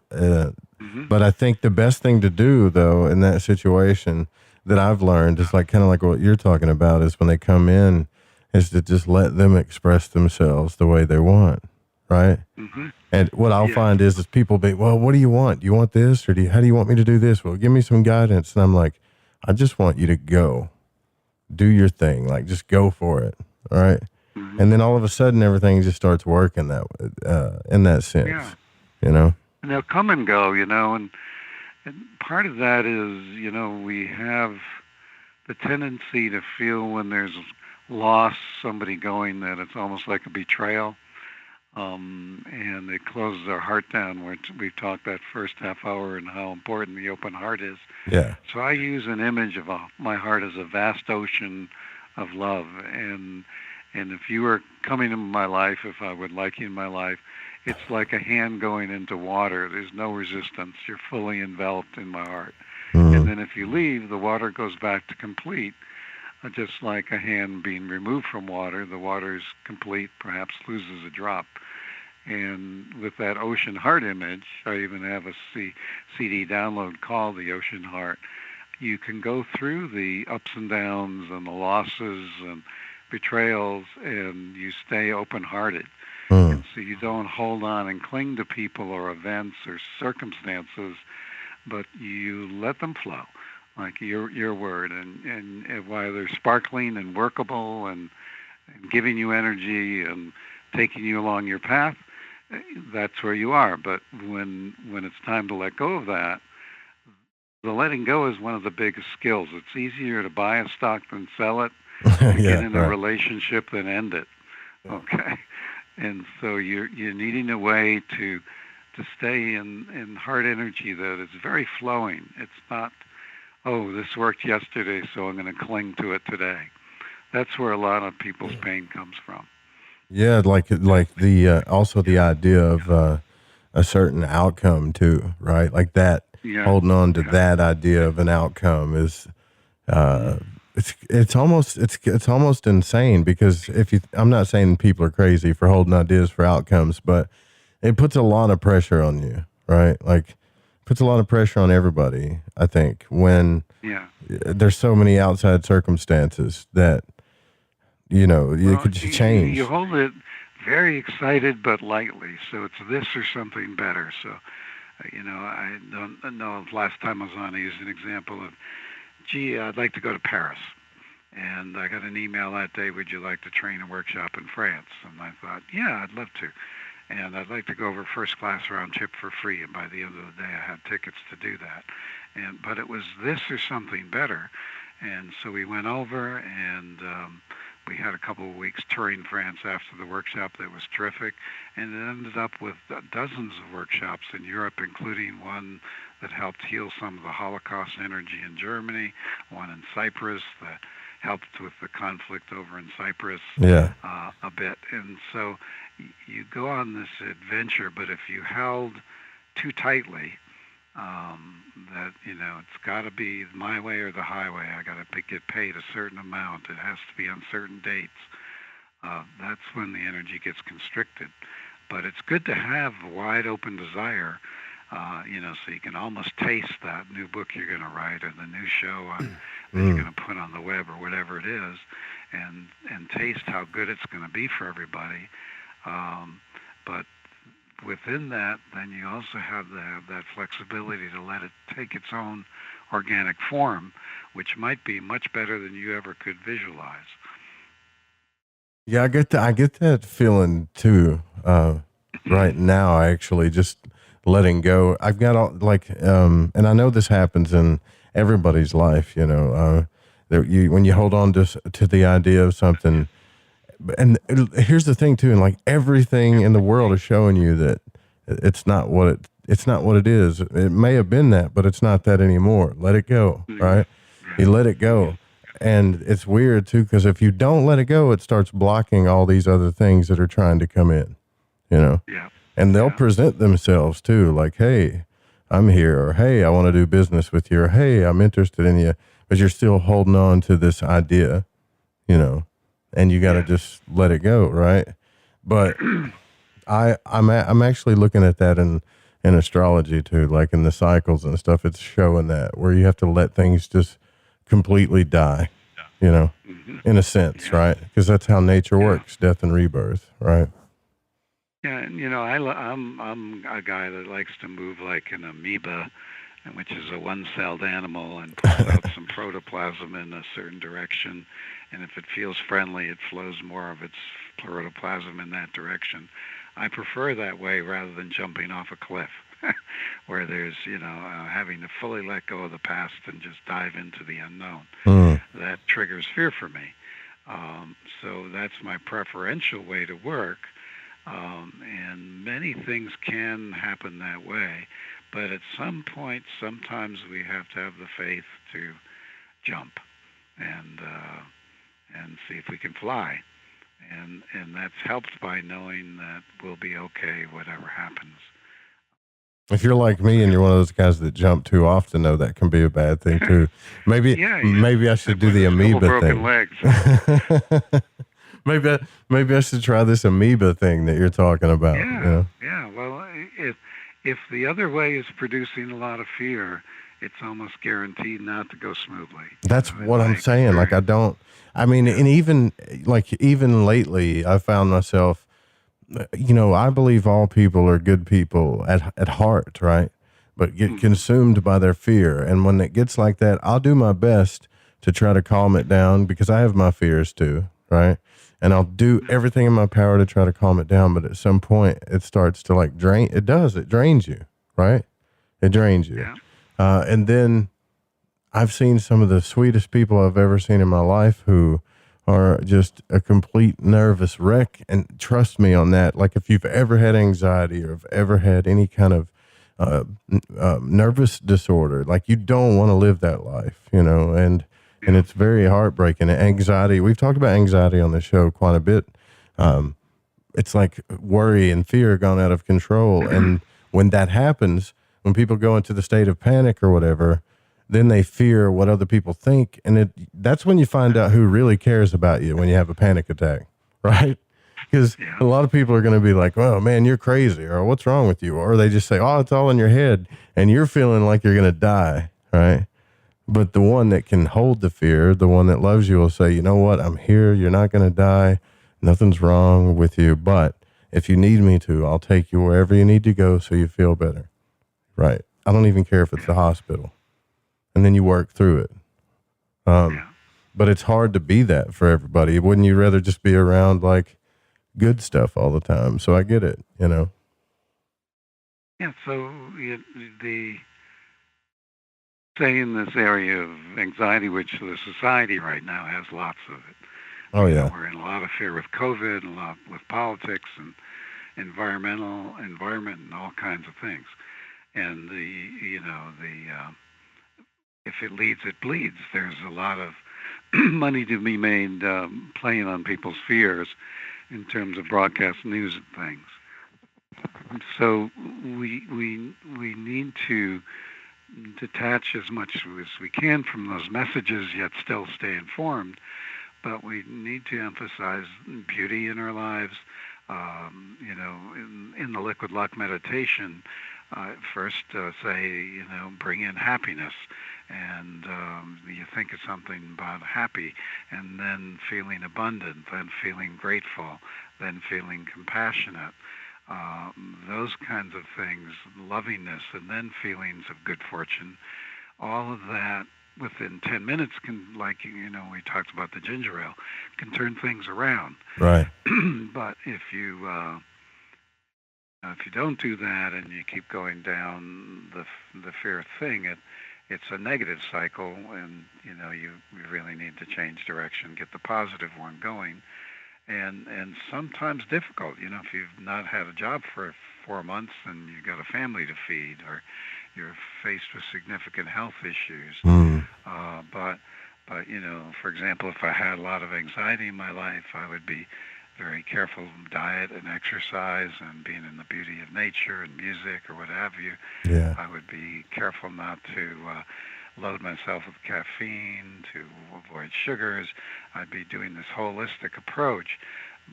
But I think the best thing to do, though, in that situation that I've learned is kind of like what you're talking about, is when they come in, is to just let them express themselves the way they want, right? Mm-hmm. And what I'll find is people be, well, what do you want? Do you want this, or how do you want me to do this? Well, give me some guidance. And I'm like, I just want you to go, do your thing, like just go for it, all right? Mm-hmm. And then all of a sudden, everything just starts working that in that sense, you know. And they'll come and go, you know, and part of that is, you know, we have the tendency to feel when there's loss, somebody going, that it's almost like a betrayal, and it closes our heart down. We've talked that first half hour and how important the open heart is. Yeah. So I use an image of my heart as a vast ocean of love, and if you were coming into my life, if I would like you in my life, it's like a hand going into water. There's no resistance. You're fully enveloped in my heart. Mm-hmm. And then if you leave, the water goes back to complete. Just like a hand being removed from water, the water is complete, perhaps loses a drop. And with that ocean heart image, I even have a CD download called The Ocean Heart. You can go through the ups and downs and the losses and betrayals, and you stay open-hearted. And so you don't hold on and cling to people or events or circumstances, but you let them flow, like your word, and while they're sparkling and workable and giving you energy and taking you along your path, that's where you are. But when it's time to let go of that, the letting go is one of the biggest skills. It's easier to buy a stock than sell it, to get in a relationship than end it. Okay, and so you're needing a way to stay in heart energy that is very flowing. It's not, oh, this worked yesterday, so I'm going to cling to it today. That's where a lot of people's pain comes from. Yeah, like the also the idea of a certain outcome too, right? Like that, holding on to that idea of an outcome is it's almost insane, because I'm not saying people are crazy for holding ideas for outcomes, but it puts a lot of pressure on you, right? Like, puts a lot of pressure on everybody, I think, when there's so many outside circumstances that, you know, it could change. You hold it very excited but lightly, so it's this or something better. So, you know, I don't know if last time I was on, I used an example of, gee, I'd like to go to Paris. And I got an email that day, would you like to train a workshop in France? And I thought, yeah, I'd love to. And I'd like to go over first class round trip for free. And by the end of the day, I had tickets to do that. But it was this or something better. And so we went over, and we had a couple of weeks touring France after the workshop. That was terrific. And it ended up with dozens of workshops in Europe, including one that helped heal some of the Holocaust energy in Germany, one in Cyprus that helped with the conflict over in Cyprus a bit. And so you go on this adventure, but if you held too tightly, that, you know, it's got to be my way or the highway. I got to get paid a certain amount. It has to be on certain dates. That's when the energy gets constricted. But it's good to have a wide open desire, you know, so you can almost taste that new book you're going to write or the new show that you're going to put on the web or whatever it is, and taste how good it's going to be for everybody. But within that, then you also have that flexibility to let it take its own organic form, which might be much better than you ever could visualize. Yeah, I get that feeling too. Right now, I actually just letting go. I've got all and I know this happens in everybody's life. You know, when you hold on to the idea of something. And here's the thing too, and like everything in the world is showing you that it's not what it is. It may have been that, but it's not that anymore. Let it go, right? You let it go. And it's weird too, because if you don't let it go, it starts blocking all these other things that are trying to come in, you know? Yeah. And they'll present themselves too, like, hey, I'm here, or hey, I want to do business with you, or hey, I'm interested in you, but you're still holding on to this idea, you know? And you got to just let it go, right? But I'm actually looking at that in astrology too, like in the cycles and stuff. It's showing that where you have to let things just completely die, you know, in a sense, right? Because that's how nature works, death and rebirth, right? Yeah, and I'm a guy that likes to move like an amoeba, which is a one-celled animal, and pulls out some protoplasm in a certain direction, and if it feels friendly, it flows more of its protoplasm in that direction. I prefer that way rather than jumping off a cliff, where there's having to fully let go of the past and just dive into the unknown. That triggers fear for me. So that's my preferential way to work. And many things can happen that way, but at some point, sometimes we have to have the faith to jump and see if we can fly, and that's helped by knowing that we'll be okay whatever happens. If you're like me and you're one of those guys that jump too often, though, that can be a bad thing too. Maybe I should do the amoeba thing. Legs. Maybe I should try this amoeba thing that you're talking about. Yeah. Well, if the other way is producing a lot of fear, it's almost guaranteed not to go smoothly. That's what I'm saying. Like and even lately, I found myself, I believe all people are good people at heart, right? But get consumed by their fear. And when it gets like that, I'll do my best to try to calm it down, because I have my fears too, right? And I'll do everything in my power to try to calm it down. But at some point, it starts to drain. It does. It drains you, right? It drains you. Yeah. And then I've seen some of the sweetest people I've ever seen in my life who are just a complete nervous wreck. And trust me on that. Like, if you've ever had anxiety or have ever had any kind of nervous disorder, like, you don't want to live that life, and it's very heartbreaking. Anxiety, we've talked about anxiety on the show quite a bit. It's like worry and fear gone out of control. And when that happens, when people go into the state of panic or whatever, then they fear what other people think. And that's when you find out who really cares about you, when you have a panic attack, right? Because a lot of people are going to be like, oh, man, you're crazy, or what's wrong with you? Or they just say, oh, it's all in your head, and you're feeling like you're going to die, right? But the one that can hold the fear, the one that loves you, will say, you know what, I'm here, you're not going to die, nothing's wrong with you, but if you need me to, I'll take you wherever you need to go so you feel better, right? I don't even care if it's the hospital. And then you work through it. But it's hard to be that for everybody. Wouldn't you rather just be around, good stuff all the time? So I get it, Yeah, so say in this area of anxiety, which the society right now has lots of it. Oh, yeah. We're in a lot of fear with COVID, a lot with politics and environment and all kinds of things. And if it leads, it bleeds. There's a lot of money to be made playing on people's fears in terms of broadcast news and things. So we need to detach as much as we can from those messages, yet still stay informed. But we need to emphasize beauty in our lives. In the Liquid Luck meditation, first say, bring in happiness. And you think of something about happy, and then feeling abundant, then feeling grateful, then feeling compassionate. Those kinds of things, lovingness, and then feelings of good fortune. All of that within 10 minutes can, we talked about the ginger ale, can turn things around. Right. But if you don't do that and you keep going down the fear thing, it's a negative cycle, and you really need to change direction, get the positive one going, and sometimes difficult. If you've not had a job for 4 months and you've got a family to feed, or you're faced with significant health issues. But for example, if I had a lot of anxiety in my life, I would be very careful of diet and exercise and being in the beauty of nature and music or what have you. Yeah. I would be careful not to load myself with caffeine, to avoid sugars. I'd be doing this holistic approach.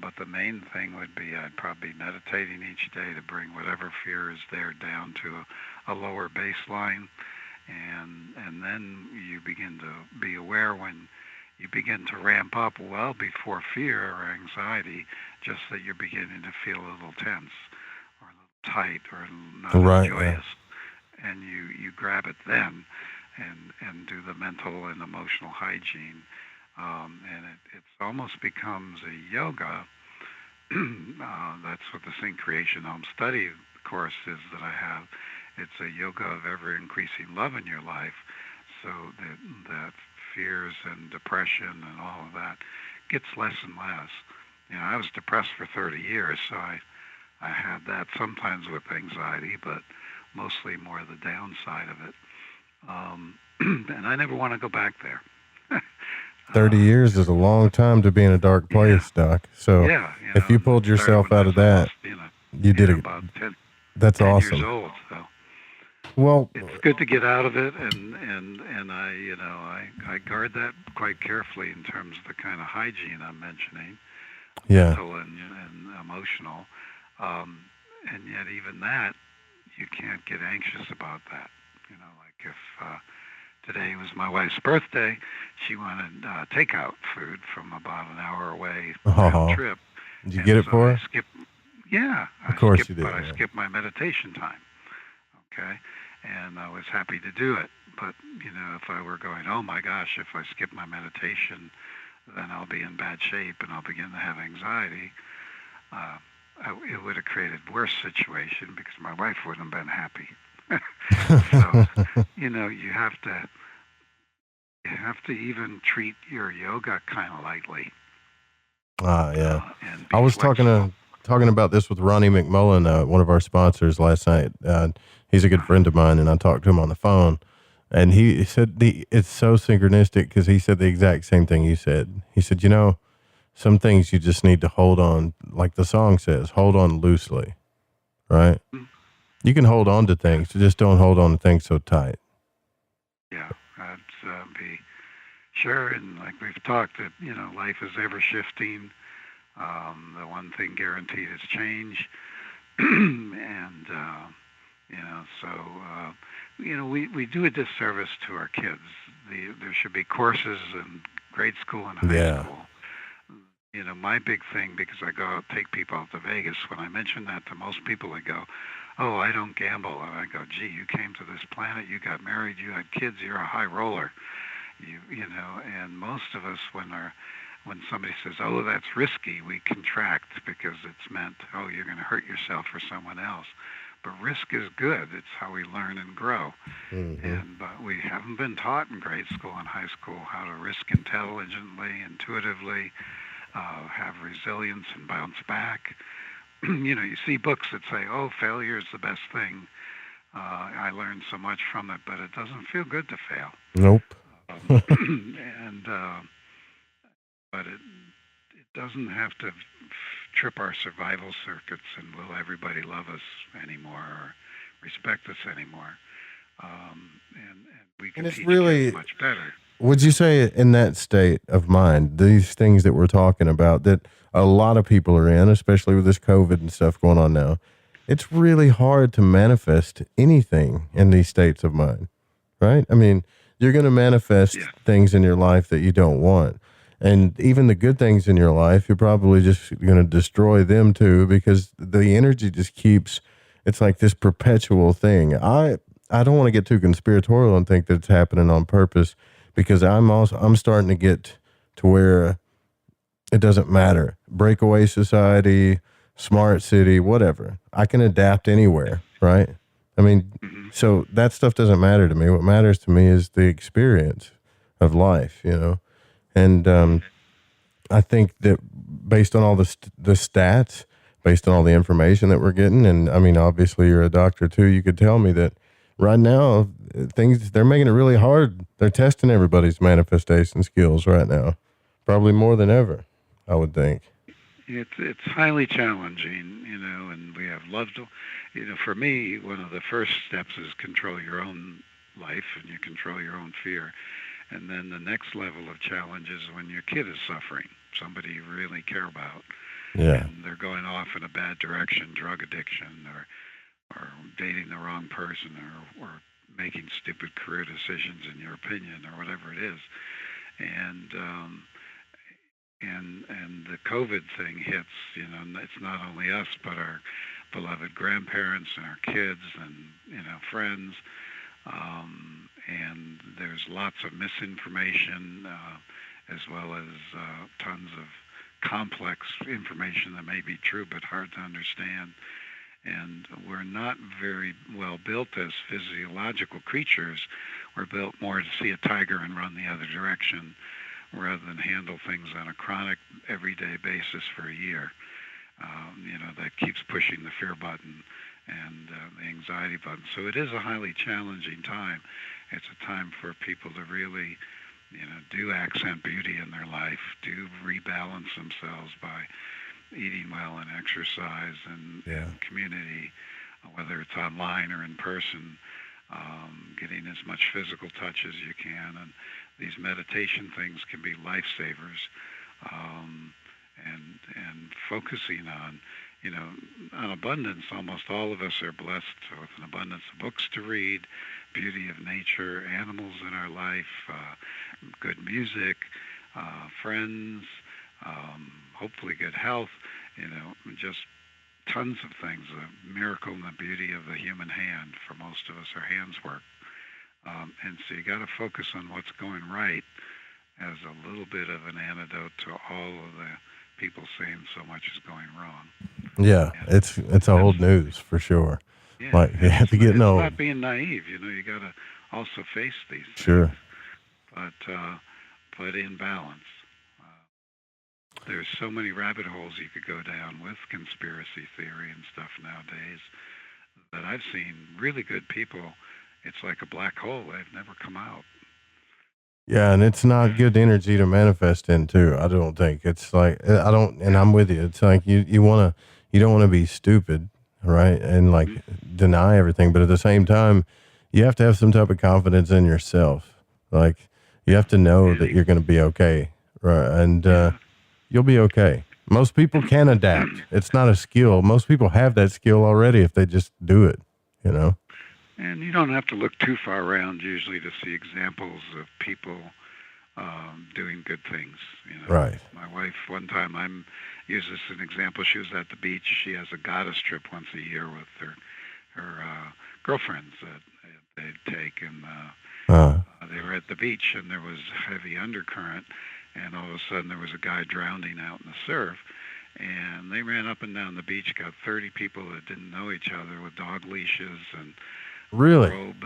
But the main thing would be I'd probably be meditating each day to bring whatever fear is there down to a lower baseline. And then you begin to be aware when you begin to ramp up well before fear or anxiety, just that you're beginning to feel a little tense or a little tight or not as joyous. Yeah. And you grab it then and do the mental and emotional hygiene. And it almost becomes a yoga. That's what the Sync Creation Home Study course is that I have. It's a yoga of ever-increasing love in your life, so that fears and depression and all of that gets less and less. You know, I was depressed for 30 years, so I had that sometimes with anxiety, but mostly more the downside of it. And I never want to go back there. 30 years is a long time to be in a dark place, Doc. So if you pulled yourself out of that, you did it. About 10, that's 10 awesome. Years old, so. Well, it's good to get out of it, and I guard that quite carefully in terms of the kind of hygiene I'm mentioning, mental and emotional, and yet even that, you can't get anxious about that. You know, like if today was my wife's birthday, she wanted takeout food from about an hour away round trip. Did you get it for her? Of course you did. But I skipped my meditation time. Okay. And I was happy to do it. But, you know, if I were going, oh my gosh, if I skip my meditation, then I'll be in bad shape and I'll begin to have anxiety, it would have created a worse situation because my wife wouldn't have been happy. So, you know, you have to even treat your yoga kind of lightly. I was talking about this with Ronnie McMullen, one of our sponsors, last night. He's a good friend of mine, and I talked to him on the phone, and he said it's so synchronistic because he said the exact same thing you said. He said, you know, some things you just need to hold on, like the song says, hold on loosely, right? You can hold on to things, just don't hold on to things so tight. Yeah, that's be sure, and like we've talked, that, you know, life is ever shifting. The one thing guaranteed is change, and you know, so you know, we do a disservice to our kids. There should be courses in grade school and high school. You know, my big thing, because I go out, take people out to Vegas, when I mention that to most people, they go, oh, I don't gamble. And I go, gee, you came to this planet, you got married, you had kids, you're a high roller. You know, and most of us, when somebody says, oh, that's risky, we contract because it's meant, oh, you're going to hurt yourself or someone else. But risk is good. It's how we learn and grow. Mm-hmm. But we haven't been taught in grade school and high school how to risk intelligently, intuitively, have resilience and bounce back. You know, you see books that say, oh, failure is the best thing. I learned so much from it, but it doesn't feel good to fail. Nope. But it doesn't have to trip our survival circuits, and will everybody love us anymore or respect us anymore? And we can teach kids much better. Would you say in that state of mind, these things that we're talking about that a lot of people are in, especially with this COVID and stuff going on now, it's really hard to manifest anything in these states of mind, right? I mean, you're going to manifest things in your life that you don't want. And even the good things in your life, you're probably just going to destroy them too, because the energy just keeps, it's like this perpetual thing. I don't want to get too conspiratorial and think that it's happening on purpose, because I'm starting to get to where it doesn't matter. Breakaway society, smart city, whatever. I can adapt anywhere, right? I mean, so that stuff doesn't matter to me. What matters to me is the experience of life, you know? And I think that based on all the stats, based on all the information that we're getting, and I mean, obviously you're a doctor too, you could tell me that right now, they're making it really hard. They're testing everybody's manifestation skills right now, probably more than ever, I would think. It's highly challenging, you know, and we have loved, you know, for me, one of the first steps is control your own life, and you control your own fear. And then the next level of challenge is when your kid is suffering, somebody you really care about, and they're going off in a bad direction, drug addiction, or dating the wrong person, or making stupid career decisions in your opinion, or whatever it is. And the COVID thing hits, it's not only us, but our beloved grandparents and our kids and, friends. And there's lots of misinformation, as well as tons of complex information that may be true but hard to understand. And we're not very well built as physiological creatures. We're built more to see a tiger and run the other direction, rather than handle things on a chronic, everyday basis for a year. That keeps pushing the fear button and the anxiety button. So it is a highly challenging time. It's a time for people to really, do accent beauty in their life, do rebalance themselves by eating well and exercise and community, whether it's online or in person, getting as much physical touch as you can. And these meditation things can be lifesavers, and focusing on, on abundance. Almost all of us are blessed with an abundance of books to read, beauty of nature, animals in our life, good music, friends, hopefully good health, just tons of things. The miracle and the beauty of the human hand. For most of us, our hands work. And so you got to focus on what's going right as a little bit of an antidote to all of the people saying so much is going wrong. Yeah, it's old news for sure. Yeah, like you have to get it's no. not being naive. You got to also face these things. Sure. But in balance. There's so many rabbit holes you could go down with conspiracy theory and stuff nowadays that I've seen really good people. It's like a black hole. They've never come out. Yeah, and it's not good energy to manifest into. I don't think it's like and I'm with you. It's like you don't want to be stupid, right? And like deny everything, but at the same time, you have to have some type of confidence in yourself. Like you have to know that you're going to be okay, right? And you'll be okay. Most people can adapt. It's not a skill. Most people have that skill already if they just do it, And you don't have to look too far around usually to see examples of people doing good things. Right. My wife, one time, I use this as an example. She was at the beach. She has a goddess trip once a year with her girlfriends that they'd take, and they were at the beach, and there was heavy undercurrent, and all of a sudden there was a guy drowning out in the surf. And they ran up and down the beach, got 30 people that didn't know each other with dog leashes and really, robe,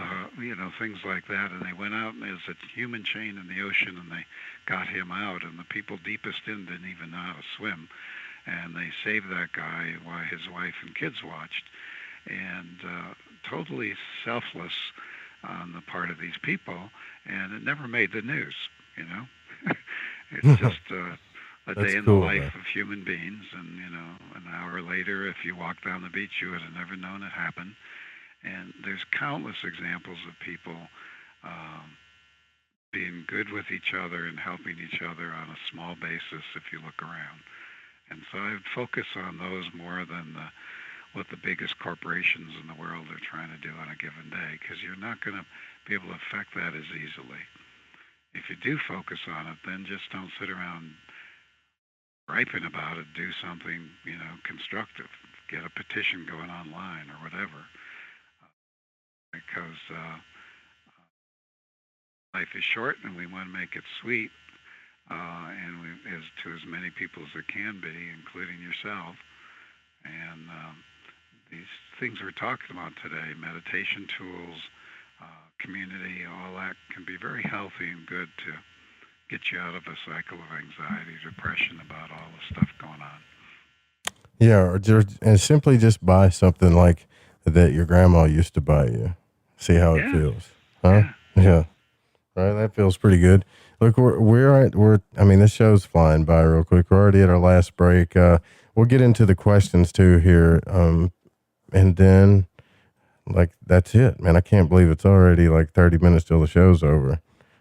things like that. And they went out, and there's a human chain in the ocean, and they got him out. And the people deepest in didn't even know how to swim. And they saved that guy while his wife and kids watched. And totally selfless on the part of these people. And it never made the news, It's just a day in the life of human beings, and an hour later, if you walked down the beach, you would have never known it happened. And there's countless examples of people being good with each other and helping each other on a small basis if you look around. And so I would focus on those more than what the biggest corporations in the world are trying to do on a given day, because you're not going to be able to affect that as easily. If you do focus on it, then just don't sit around griping about it. Do something, constructive. Get a petition going online or whatever. Because life is short, and we want to make it sweet, and as to as many people as it can be, including yourself. And these things we're talking about today, meditation tools, community, all that can be very healthy and good to get you out of a cycle of anxiety, depression about all the stuff going on. Yeah, and simply just buy something like that your grandma used to buy you. See how it feels, huh? Yeah. Right, that feels pretty good. Look, this show's flying by real quick. We're already at our last break. We'll get into the questions too here, and then that's it, man. I can't believe it's already 30 minutes till the show's over.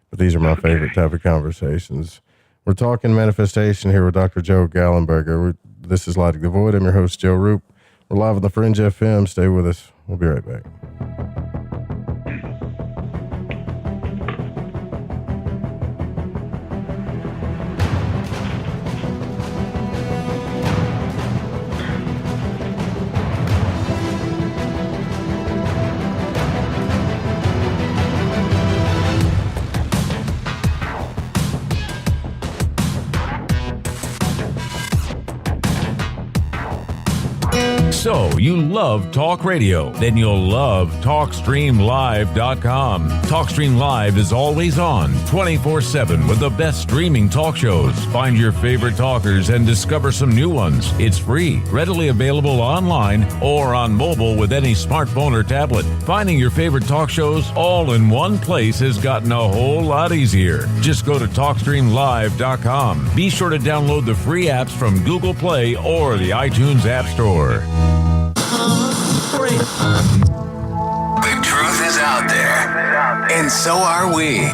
But these are my favorite type of conversations. We're talking manifestation here with Dr. Joe Gallenberger. This is Lighting the Void. I'm your host, Joe Roop. We're live on the Fringe FM. Stay with us. We'll be right back. So, you love talk radio? Then you'll love TalkStreamLive.com. TalkStream Live is always on, 24/7 with the best streaming talk shows. Find your favorite talkers and discover some new ones. It's free, readily available online or on mobile with any smartphone or tablet. Finding your favorite talk shows all in one place has gotten a whole lot easier. Just go to TalkStreamLive.com. Be sure to download the free apps from Google Play or the iTunes App Store. The truth is out there, and so are we.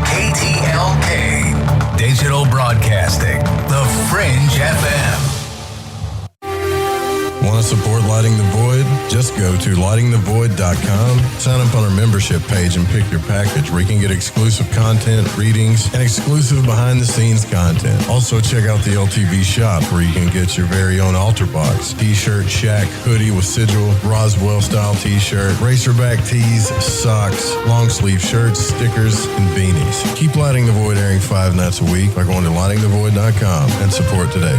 KTLK, Digital Broadcasting, The Fringe FM. Want to support Lighting the Void? Just go to lightingthevoid.com, sign up on our membership page and pick your package where you can get exclusive content, readings, and exclusive behind-the-scenes content. Also, check out the LTV shop where you can get your very own altar box, t-shirt, shack, hoodie with sigil, Roswell-style t-shirt, racerback tees, socks, long-sleeve shirts, stickers, and beanies. Keep Lighting the Void airing 5 nights a week by going to lightingthevoid.com and support today.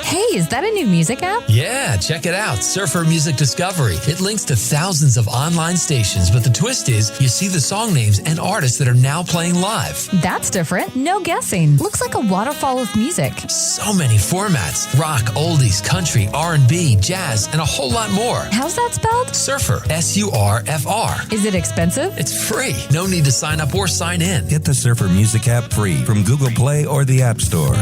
Hey, is that a new music app? Yeah, check it out. Surfer Music Discovery. It links to thousands of online stations, but the twist is you see the song names and artists that are now playing live. That's different. No guessing. Looks like a waterfall of music. So many formats. Rock, oldies, country, R&B, jazz, and a whole lot more. How's that spelled? Surfer. S-U-R-F-R. Is it expensive? It's free. No need to sign up or sign in. Get the Surfer Music app free from Google Play or the App Store.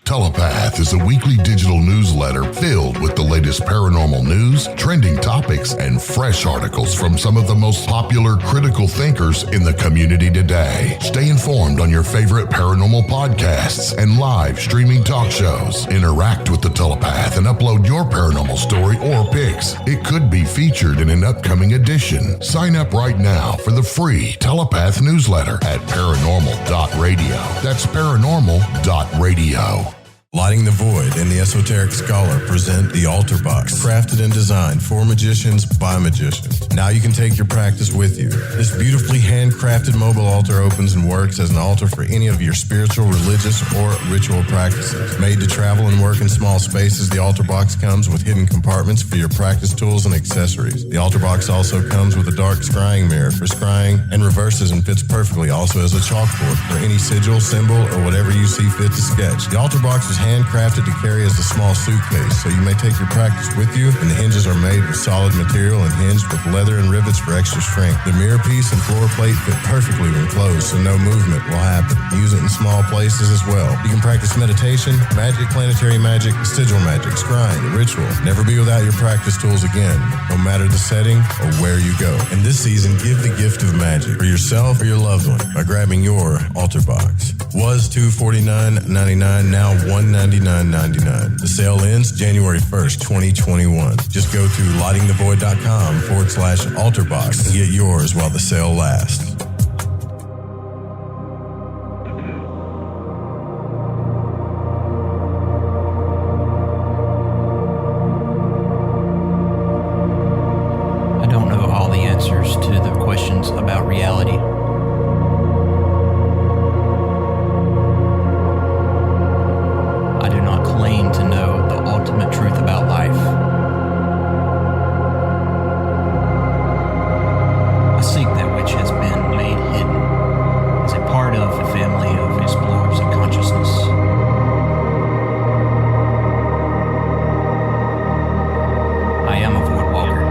Telepath is a weekly digital newsletter filled with the latest paranormal news, trending topics, and fresh articles from some of the most popular critical thinkers in the community today. Stay informed on your favorite paranormal podcasts and live streaming talk shows. Interact with the Telepath and upload your paranormal story or pics. It could be featured in an upcoming edition. Sign up right now for the free Telepath newsletter at paranormal.radio. That's paranormal.radio. Lighting the Void and the Esoteric Scholar present the Altar Box, crafted and designed for magicians by magicians. Now you can take your practice with you. This beautifully handcrafted mobile altar opens and works as an altar for any of your spiritual, religious, or ritual practices. Made to travel and work in small spaces, the Altar Box comes with hidden compartments for your practice tools and accessories. The Altar Box also comes with a dark scrying mirror for scrying and reverses and fits perfectly also as a chalkboard for any sigil, symbol, or whatever you see fit to sketch. The Altar Box is handcrafted to carry as a small suitcase, so you may take your practice with you, and the hinges are made with solid material and hinged with leather and rivets for extra strength. The mirror piece and floor plate fit perfectly when closed, so no movement will happen. Use it in small places as well. You can practice meditation, magic, planetary magic, sigil magic, scrying, ritual. Never be without your practice tools again, no matter the setting or where you go. And this season, give the gift of magic for yourself or your loved one by grabbing your Altar Box. Was $249.99, now $199.99. The sale ends January 1st, 2021. Just go to lightingthevoid.com/altarbox and get yours while the sale lasts. I don't know all the answers to the questions about reality. I do not claim to know the ultimate truth about life. I seek that which has been made hidden as a part of a family of explorers of consciousness. I am a void walker.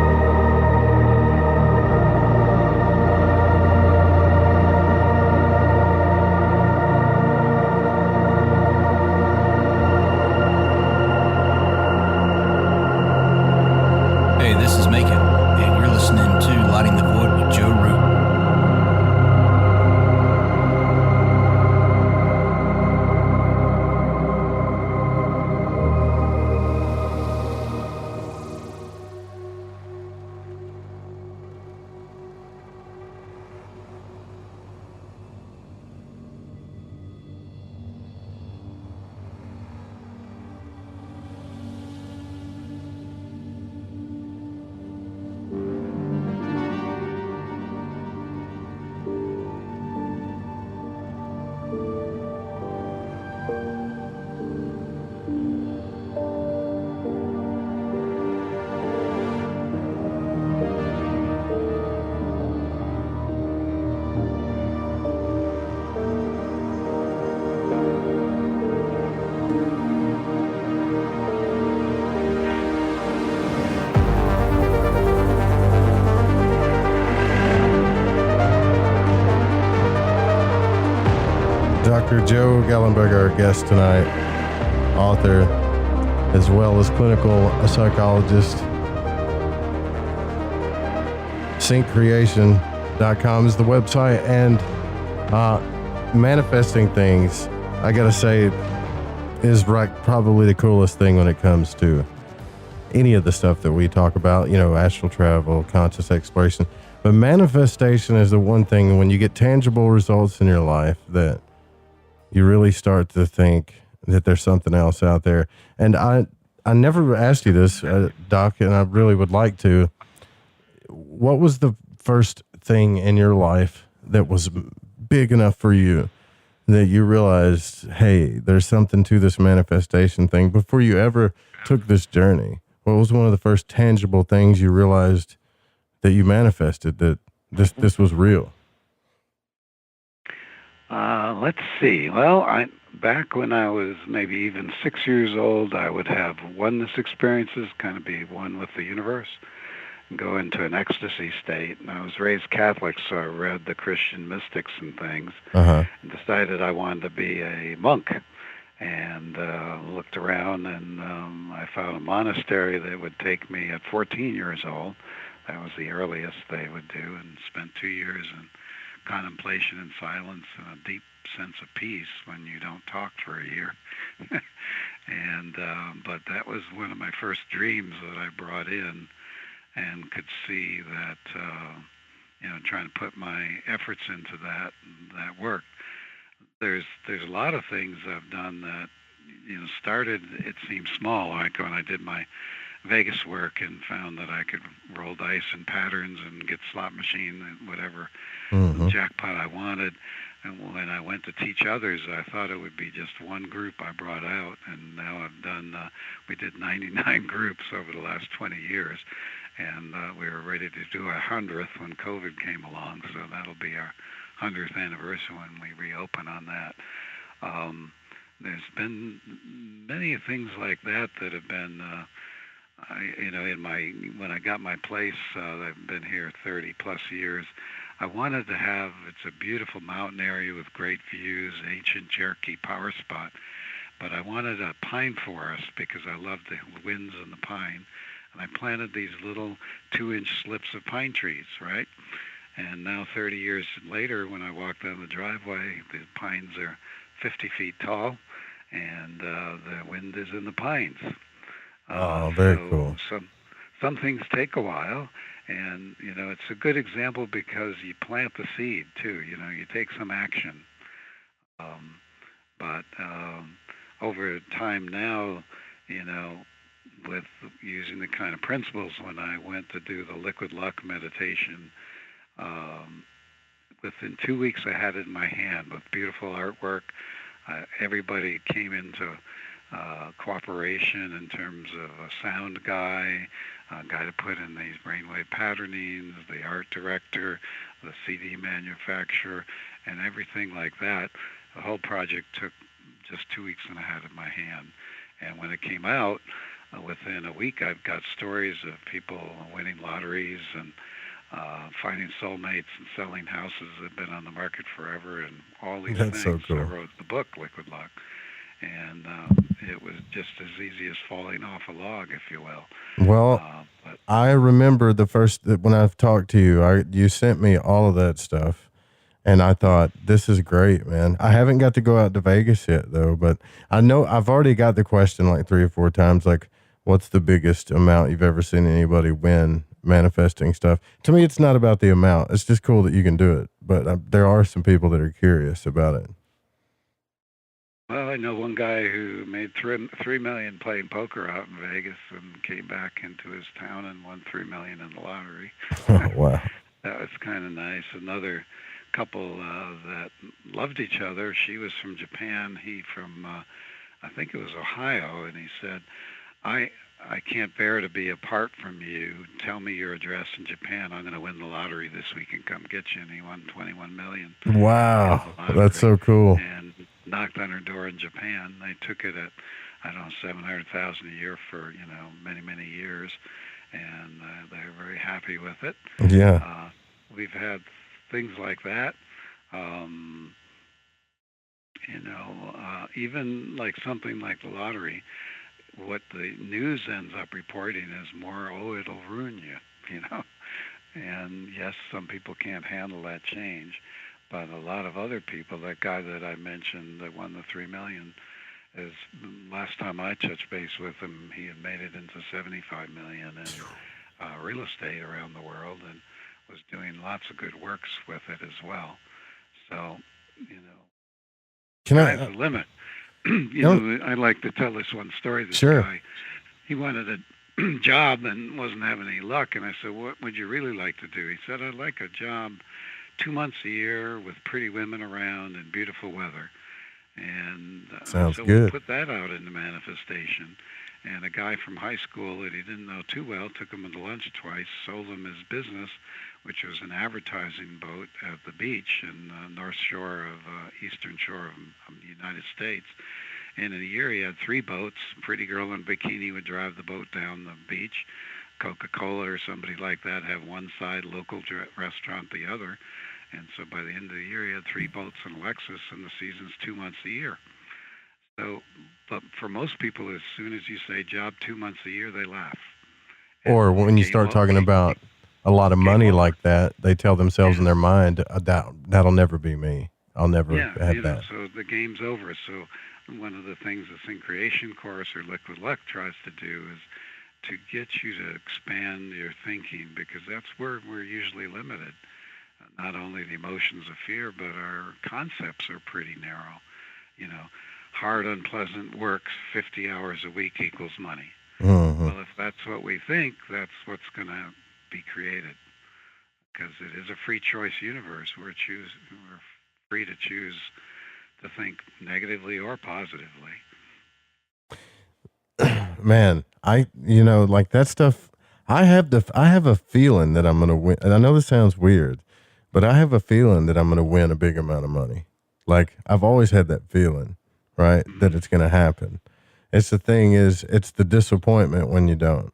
Dr. Joe Gallenberger, our guest tonight, author, as well as clinical psychologist. syncreation.com is the website, and manifesting things, I gotta say, is probably the coolest thing when it comes to any of the stuff that we talk about, astral travel, conscious exploration. But manifestation is the one thing when you get tangible results in your life that you really start to think that there's something else out there. And I never asked you this, Doc, and I really would like to. What was the first thing in your life that was big enough for you that you realized, hey, there's something to this manifestation thing before you ever took this journey? What was one of the first tangible things you realized that you manifested, that this was real? Let's see. Well, back when I was maybe even 6 years old, I would have oneness experiences, kind of be one with the universe, and go into an ecstasy state. And I was raised Catholic, so I read the Christian mystics and things, and decided I wanted to be a monk. And looked around, and I found a monastery that would take me at 14 years old. That was the earliest they would do, and spent 2 years in contemplation and silence and a deep sense of peace when you don't talk for a year. And but that was one of my first dreams that I brought in, and could see that trying to put my efforts into that worked. There's a lot of things I've done that started, it seemed small, like when I did my Vegas work and found that I could roll dice and patterns and get slot machine and whatever jackpot I wanted. And when I went to teach others, I thought it would be just one group I brought out, and now I've done, we did 99 groups over the last 20 years, and we were ready to do 100th when COVID came along, so that'll be our 100th anniversary when we reopen on that. There's been many things like that have been, when I got my place, I've been here 30 plus years. I wanted to have, it's a beautiful mountain area with great views, ancient Cherokee power spot, but I wanted a pine forest because I love the winds and the pine, and I planted these little 2-inch slips of pine trees, right? And now 30 years later, when I walk down the driveway, the pines are 50 feet tall, and the wind is in the pines. Very cool. Some things take a while, and it's a good example because you plant the seed too. You take some action, but over time now, with using the kind of principles, when I went to do the liquid luck meditation, within 2 weeks I had it in my hand with beautiful artwork. Everybody came into cooperation in terms of a sound guy, a guy to put in these brainwave patternings, the art director, the CD manufacturer, and everything like that. The whole project took just 2 weeks and I had it in my hand. And when it came out, within a week I've got stories of people winning lotteries and finding soulmates and selling houses that have been on the market forever and all these things. So cool. I wrote the book, Liquid Luck. And it was just as easy as falling off a log, if you will. Well, I remember when I've talked to you, you sent me all of that stuff, and I thought, this is great, man. I haven't got to go out to Vegas yet, though, but I know I've already got the question like 3 or 4 times, like, what's the biggest amount you've ever seen anybody win manifesting stuff? To me, it's not about the amount. It's just cool that you can do it, but there are some people that are curious about it. Well, I know one guy who made $3 million playing poker out in Vegas and came back into his town and won $3 million in the lottery. Oh, wow. That was kind of nice. Another couple that loved each other. She was from Japan. He from, I think it was Ohio. And he said, I can't bear to be apart from you. Tell me your address in Japan. I'm going to win the lottery this week and come get you. And he won $21 million. Wow. That's so cool. And knocked on her door in Japan. They took it at, I don't know, $700,000 a year for, many, many years. And they're very happy with it. Yeah. We've had things like that. Even like something like the lottery, what the news ends up reporting is more, it'll ruin you, And yes, some people can't handle that change, but a lot of other people, that guy that I mentioned that won the $3 million, is last time I touched base with him, he had made it into $75 million in real estate around the world and was doing lots of good works with it as well. So, sky's the limit. I like to tell this one story. This guy, he wanted a job and wasn't having any luck. And I said, what would you really like to do? He said, I'd like a job 2 months a year with pretty women around and beautiful weather. And sounds so good. We put that out into manifestation. And a guy from high school that he didn't know too well took him to lunch twice, sold him his business, which was an advertising boat at the beach in the north shore of eastern shore of the United States. And in a year he had 3 boats. A pretty girl in a bikini would drive the boat down the beach. Coca-Cola or somebody like that have one side, local restaurant the other. And so by the end of the year, he had 3 boats and a Lexus, and the season's 2 months a year. So, but for most people, as soon as you say job 2 months a year, they laugh. Or when you start talking about a lot of money like that, they tell themselves in their mind, that'll never be me. I'll never have that. So the game's over. So one of the things the Think Creation course or Liquid Luck tries to do is to get you to expand your thinking, because that's where we're usually limited. Not only the emotions of fear, but our concepts are pretty narrow. Hard, unpleasant work, 50 hours a week equals money. Mm-hmm. Well, if that's what we think, that's what's going to be created. Because it is a free choice universe. We're free to choose to think negatively or positively. Man, like that stuff. I have a feeling that I'm going to win. And I know this sounds weird, but I have a feeling that I'm going to win a big amount of money. Like, I've always had that feeling, right? That it's going to happen. It's the thing is, it's the disappointment when you don't.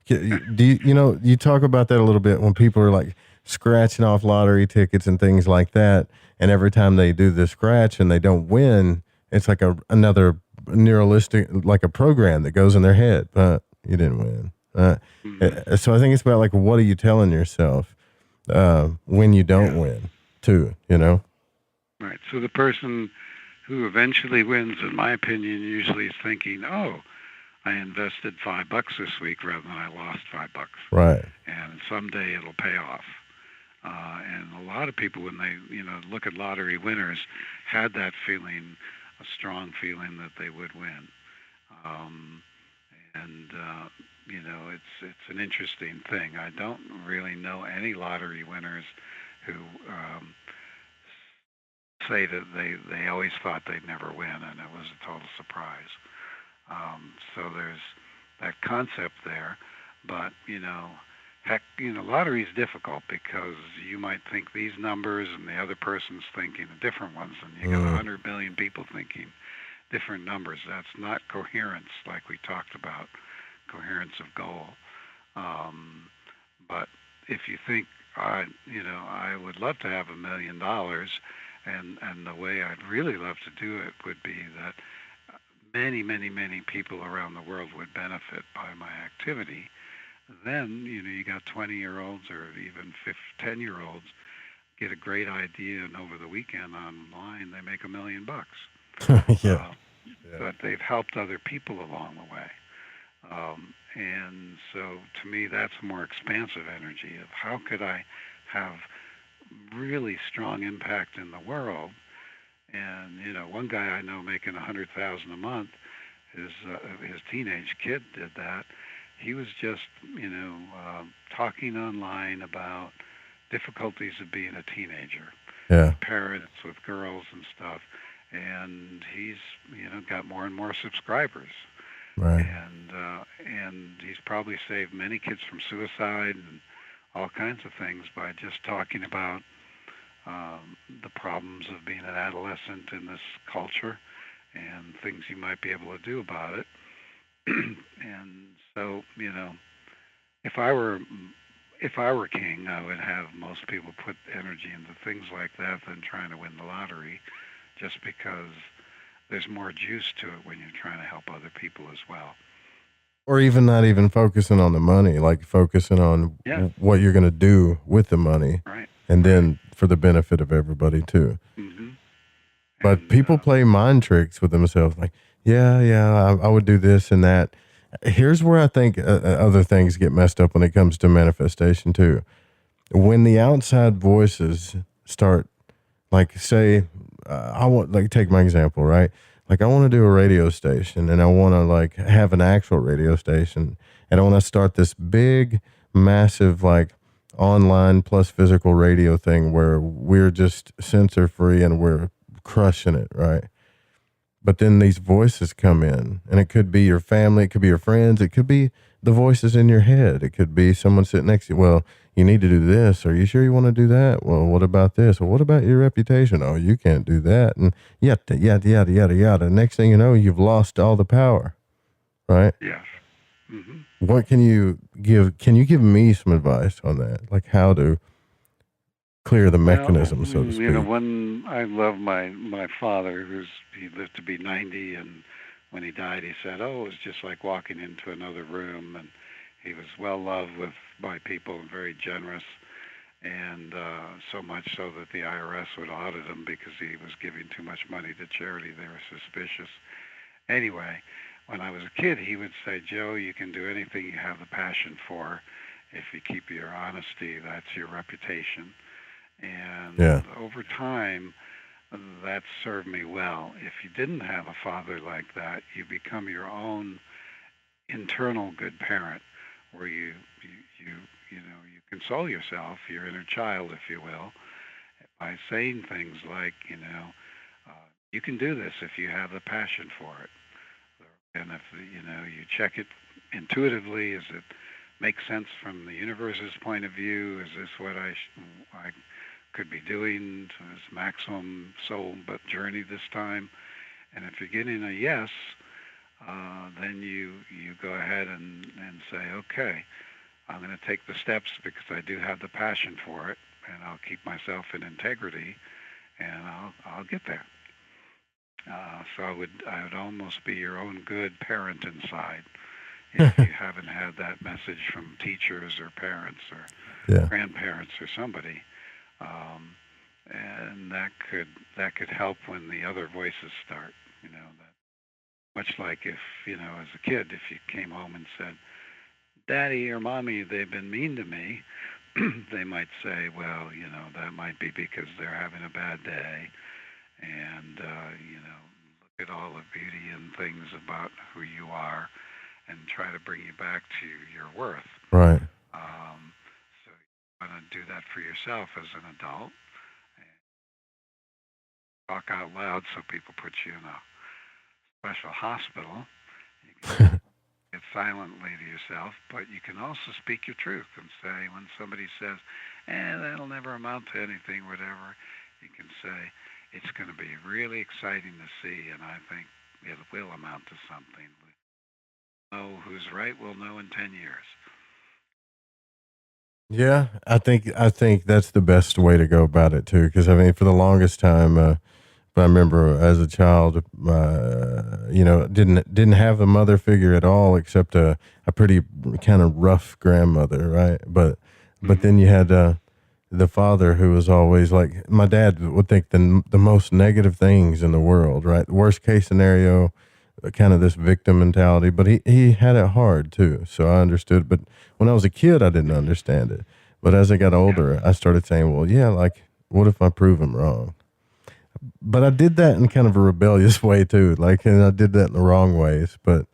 Do you talk about that a little bit when people are like scratching off lottery tickets and things like that. And every time they do the scratch and they don't win, it's like another neuralistic, like a program that goes in their head. But you didn't win. So I think it's about like, what are you telling yourself when you don't win too, Right. So the person who eventually wins, in my opinion, usually is thinking, I invested $5 this week rather than I lost $5. Right. And someday it'll pay off. And a lot of people, when they, look at lottery winners, had that feeling, a strong feeling that they would win. It's an interesting thing. I don't really know any lottery winners who say that they always thought they'd never win, and it was a total surprise. So there's that concept there, but lottery is difficult because you might think these numbers and the other person's thinking different ones, and you got 100 million people thinking different numbers. That's not coherence, like we talked about, coherence of goal. But if you think, I would love to have $1 million, and the way I'd really love to do it would be that many, many, many people around the world would benefit by my activity. Then, you got 20-year-olds or even 10-year-olds get a great idea, and over the weekend online, they make $1 million. Yeah. But they've helped other people along the way. And so, to me, that's a more expansive energy of how could I have really strong impact in the world. And, one guy I know making $100,000 a month, his teenage kid did that. He was just, talking online about difficulties of being a teenager. Yeah. Parents with girls and stuff. And he's, got more and more subscribers. Right. And he's probably saved many kids from suicide and all kinds of things by just talking about the problems of being an adolescent in this culture and things you might be able to do about it. And so, if I were king, I would have most people put energy into things like that than trying to win the lottery, just because there's more juice to it when you're trying to help other people as well. Or even not even focusing on the money, like focusing on what you're going to do with the money. Right. And then for the benefit of everybody too. Mm-hmm. But people play mind tricks with themselves. Like, I would do this and that. Here's where I think other things get messed up when it comes to manifestation too. When the outside voices start, like, say, I want, like, take my example, right? Like, I want to do a radio station, and I want to, like, have an actual radio station, and I want to start this big, massive, like, online plus physical radio thing where we're just censor free and we're crushing it, right? But then these voices come in, and it could be your family, it could be your friends, it could be the voices in your head, it could be someone sitting next to you. Well, you need to do this. Are you sure you want to do that? Well, what about this? Well, what about your reputation? Oh, you can't do that. And yada, yada, yada, yada, yada. Next thing you know, you've lost all the power, right? Yes. Mm-hmm. What can you give? Can you give me some advice on that? Like how to clear the mechanism, so to speak? You know, when I love my father, he lived to be 90, and when he died, he said, "Oh, it was just like walking into another room," and he was well loved by people and very generous, and so much so that the IRS would audit him because he was giving too much money to charity. They were suspicious. Anyway, when I was a kid, he would say, "Joe, you can do anything you have the passion for. If you keep your honesty, that's your reputation." And over time, that served me well. If you didn't have a father like that, you become your own internal good parent, where you console yourself, your inner child, if you will, by saying things like, you can do this if you have the passion for it. And if, you check it intuitively, does it make sense from the universe's point of view? Is this what I could be doing to this maximum soul but journey this time? And if you're getting a yes, then you go ahead and say, okay, I'm going to take the steps because I do have the passion for it, and I'll keep myself in integrity, and I'll get there. So I would almost be your own good parent inside if you haven't had that message from teachers or parents or grandparents or somebody. And that could help when the other voices start, that much like if, as a kid, if you came home and said, "Daddy or Mommy, they've been mean to me," they might say, well, that might be because they're having a bad day, and, look at all the beauty and things about who you are and try to bring you back to your worth. Right. So you want to do that for yourself as an adult. And talk out loud so people put you in a special hospital. You can it silently to yourself, but you can also speak your truth and say, when somebody says, that'll never amount to anything, whatever, you can say, it's going to be really exciting to see, and I think it will amount to something. We'll know who's right, we'll know in 10 years. Yeah, I think that's the best way to go about it too, because I mean, for the longest time, I remember as a child, didn't have a mother figure at all, except a pretty kind of rough grandmother, right? But then you had the father who was always like, my dad would think the most negative things in the world, right? The worst case scenario, kind of this victim mentality, but he had it hard too, so I understood. But when I was a kid, I didn't understand it. But as I got older, I started saying, well, yeah, like, what if I prove him wrong? But I did that in kind of a rebellious way too, and I did that in the wrong ways. But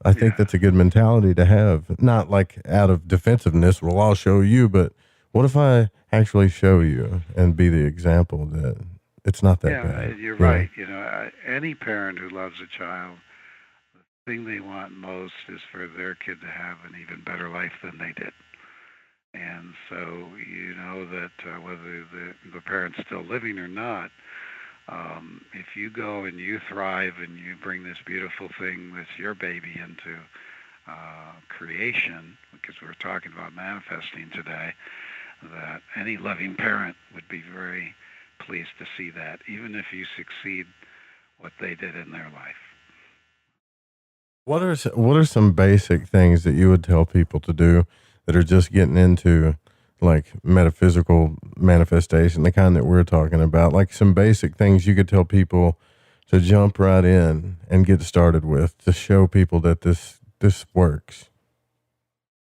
I think that's a good mentality to have, not like out of defensiveness, well, I'll show you, but what if I actually show you and be the example that it's not that bad? Yeah, you're right. Any parent who loves a child, the thing they want most is for their kid to have an even better life than they did. And so that whether the parent's still living or not, if you go and you thrive and you bring this beautiful thing that's your baby into creation, because we're talking about manifesting today, that any loving parent would be very pleased to see that, even if you succeed what they did in their life. What are some basic things that you would tell people to do that are just getting into like metaphysical manifestation, the kind that we're talking about? Like some basic things you could tell people to jump right in and get started with to show people that this works.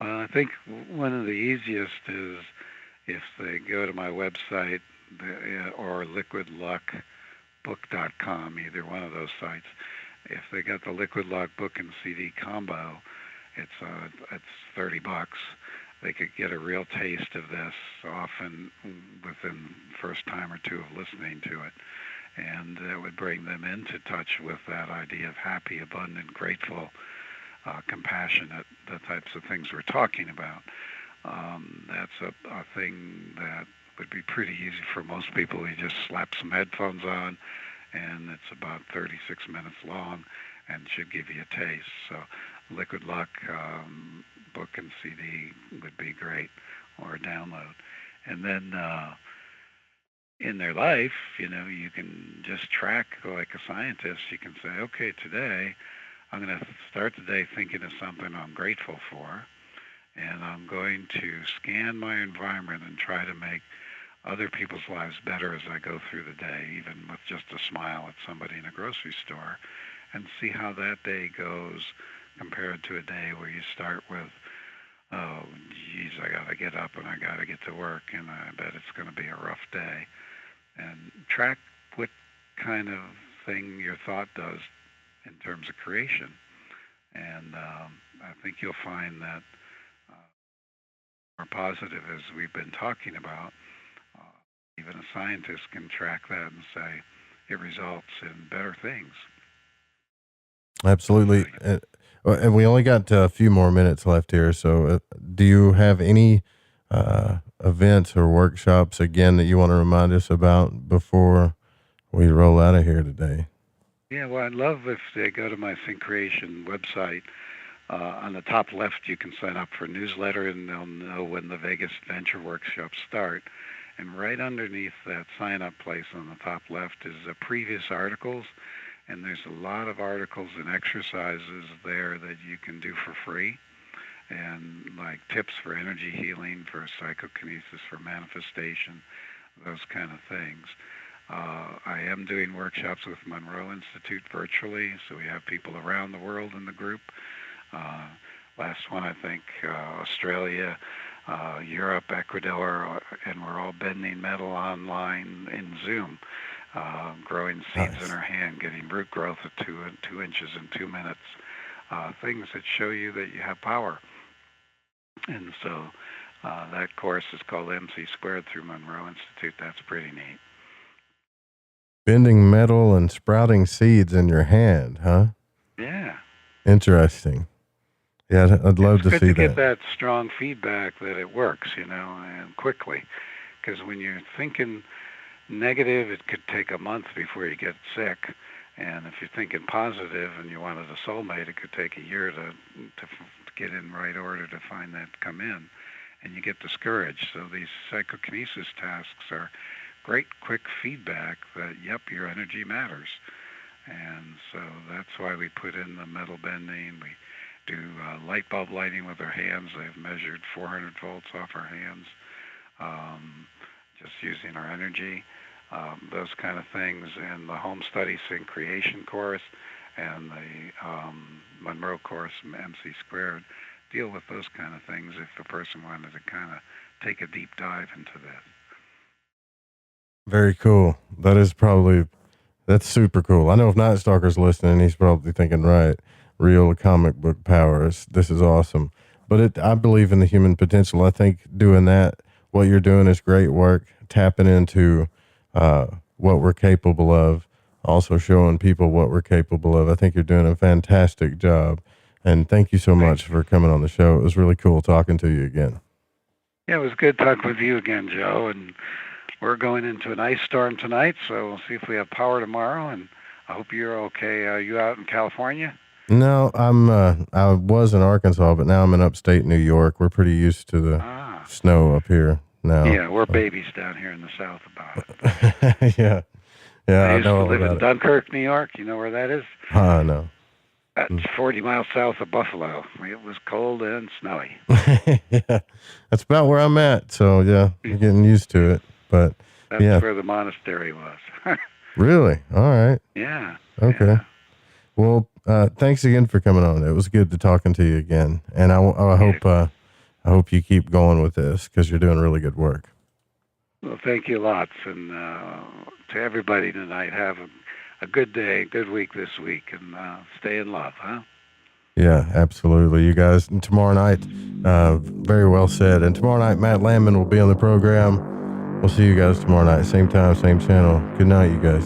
I think one of the easiest is if they go to my website or liquidluckbook.com, either one of those sites. If they got the Liquid Luck book and CD combo, it's $30. They could get a real taste of this often within the first time or two of listening to it. And it would bring them into touch with that idea of happy, abundant, grateful, compassionate, the types of things we're talking about. That's a thing that would be pretty easy for most people. You just slap some headphones on, and it's about 36 minutes long and should give you a taste. So Liquid Luck book and CD would be great, or a download. And then in their life, you can just track like a scientist. You can say, okay, today I'm going to start the day thinking of something I'm grateful for, and I'm going to scan my environment and try to make other people's lives better as I go through the day, even with just a smile at somebody in a grocery store, and see how that day goes compared to a day where you start with, oh, geez, I got to get up and I got to get to work, and I bet it's going to be a rough day. And track what kind of thing your thought does in terms of creation. And I think you'll find that more positive, as we've been talking about, even a scientist can track that and say it results in better things. Absolutely. And we only got a few more minutes left here. So do you have any events or workshops, again, that you want to remind us about before we roll out of here today? Yeah, well, I'd love if they go to my Think Creation website. On the top left, you can sign up for a newsletter, and they'll know when the Vegas Venture Workshops start. And right underneath that sign-up place on the top left is previous articles, and there's a lot of articles and exercises there that you can do for free, and like tips for energy healing, for psychokinesis, for manifestation, those kind of things. I am doing workshops with Monroe Institute virtually, so we have people around the world in the group. Last one, I think, Australia, Europe, Ecuador, and we're all bending metal online in Zoom, growing seeds in our hand, getting root growth at 2 inches in 2 minutes, things that show you that you have power. And so that course is called MC Squared through Monroe Institute. That's pretty neat. Bending metal and sprouting seeds in your hand, huh? Yeah. Interesting. Yeah, I'd love to see that. It's good to get that strong feedback that it works, and quickly. Because when you're thinking negative, it could take a month before you get sick. And if you're thinking positive and you wanted a soulmate, it could take a year to get in right order to find that come in. And you get discouraged. So these psychokinesis tasks are great quick feedback that, yep, your energy matters. And so that's why we put in the metal bending. We do light bulb lighting with our hands. They've measured 400 volts off our hands, just using our energy, those kind of things. And the Home Study Sync Creation course and the Monroe course, MC Squared, deal with those kind of things if a person wanted to kind of take a deep dive into this. Very cool. That's super cool. I know if Night Stalker's listening, he's probably thinking, right, real comic book powers. This is awesome. But I believe in the human potential. I think doing that, what you're doing is great work, tapping into what we're capable of, also showing people what we're capable of. I think you're doing a fantastic job. And thank you so much for coming on the show. It was really cool talking to you again. Yeah, it was good talking with you again, Joe. And we're going into an ice storm tonight, so we'll see if we have power tomorrow. And I hope you're okay. Are you out in California? No, I was in Arkansas, but now I'm in upstate New York. We're pretty used to the snow up here. now. Yeah, we're babies down here in the South about it. Yeah. I used know to live about in it. Dunkirk, New York. You know where that is? No. That's 40 miles south of Buffalo. It was cold and snowy. Yeah, that's about where I'm at. So yeah, I'm getting used to it. But That's yeah, where the monastery was. really. All right. Yeah. Okay. Yeah. Well, thanks again for coming on. It was good to talking to you again, and I hope you keep going with this because you're doing really good work. Well, thank you lots, and to everybody tonight, have a good day, good week this week, and stay in love, huh? Yeah, absolutely. You guys, and tomorrow night, very well said. And tomorrow night, Matt Landman will be on the program. We'll see you guys tomorrow night, same time, same channel. Good night, you guys.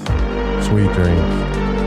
Sweet dreams.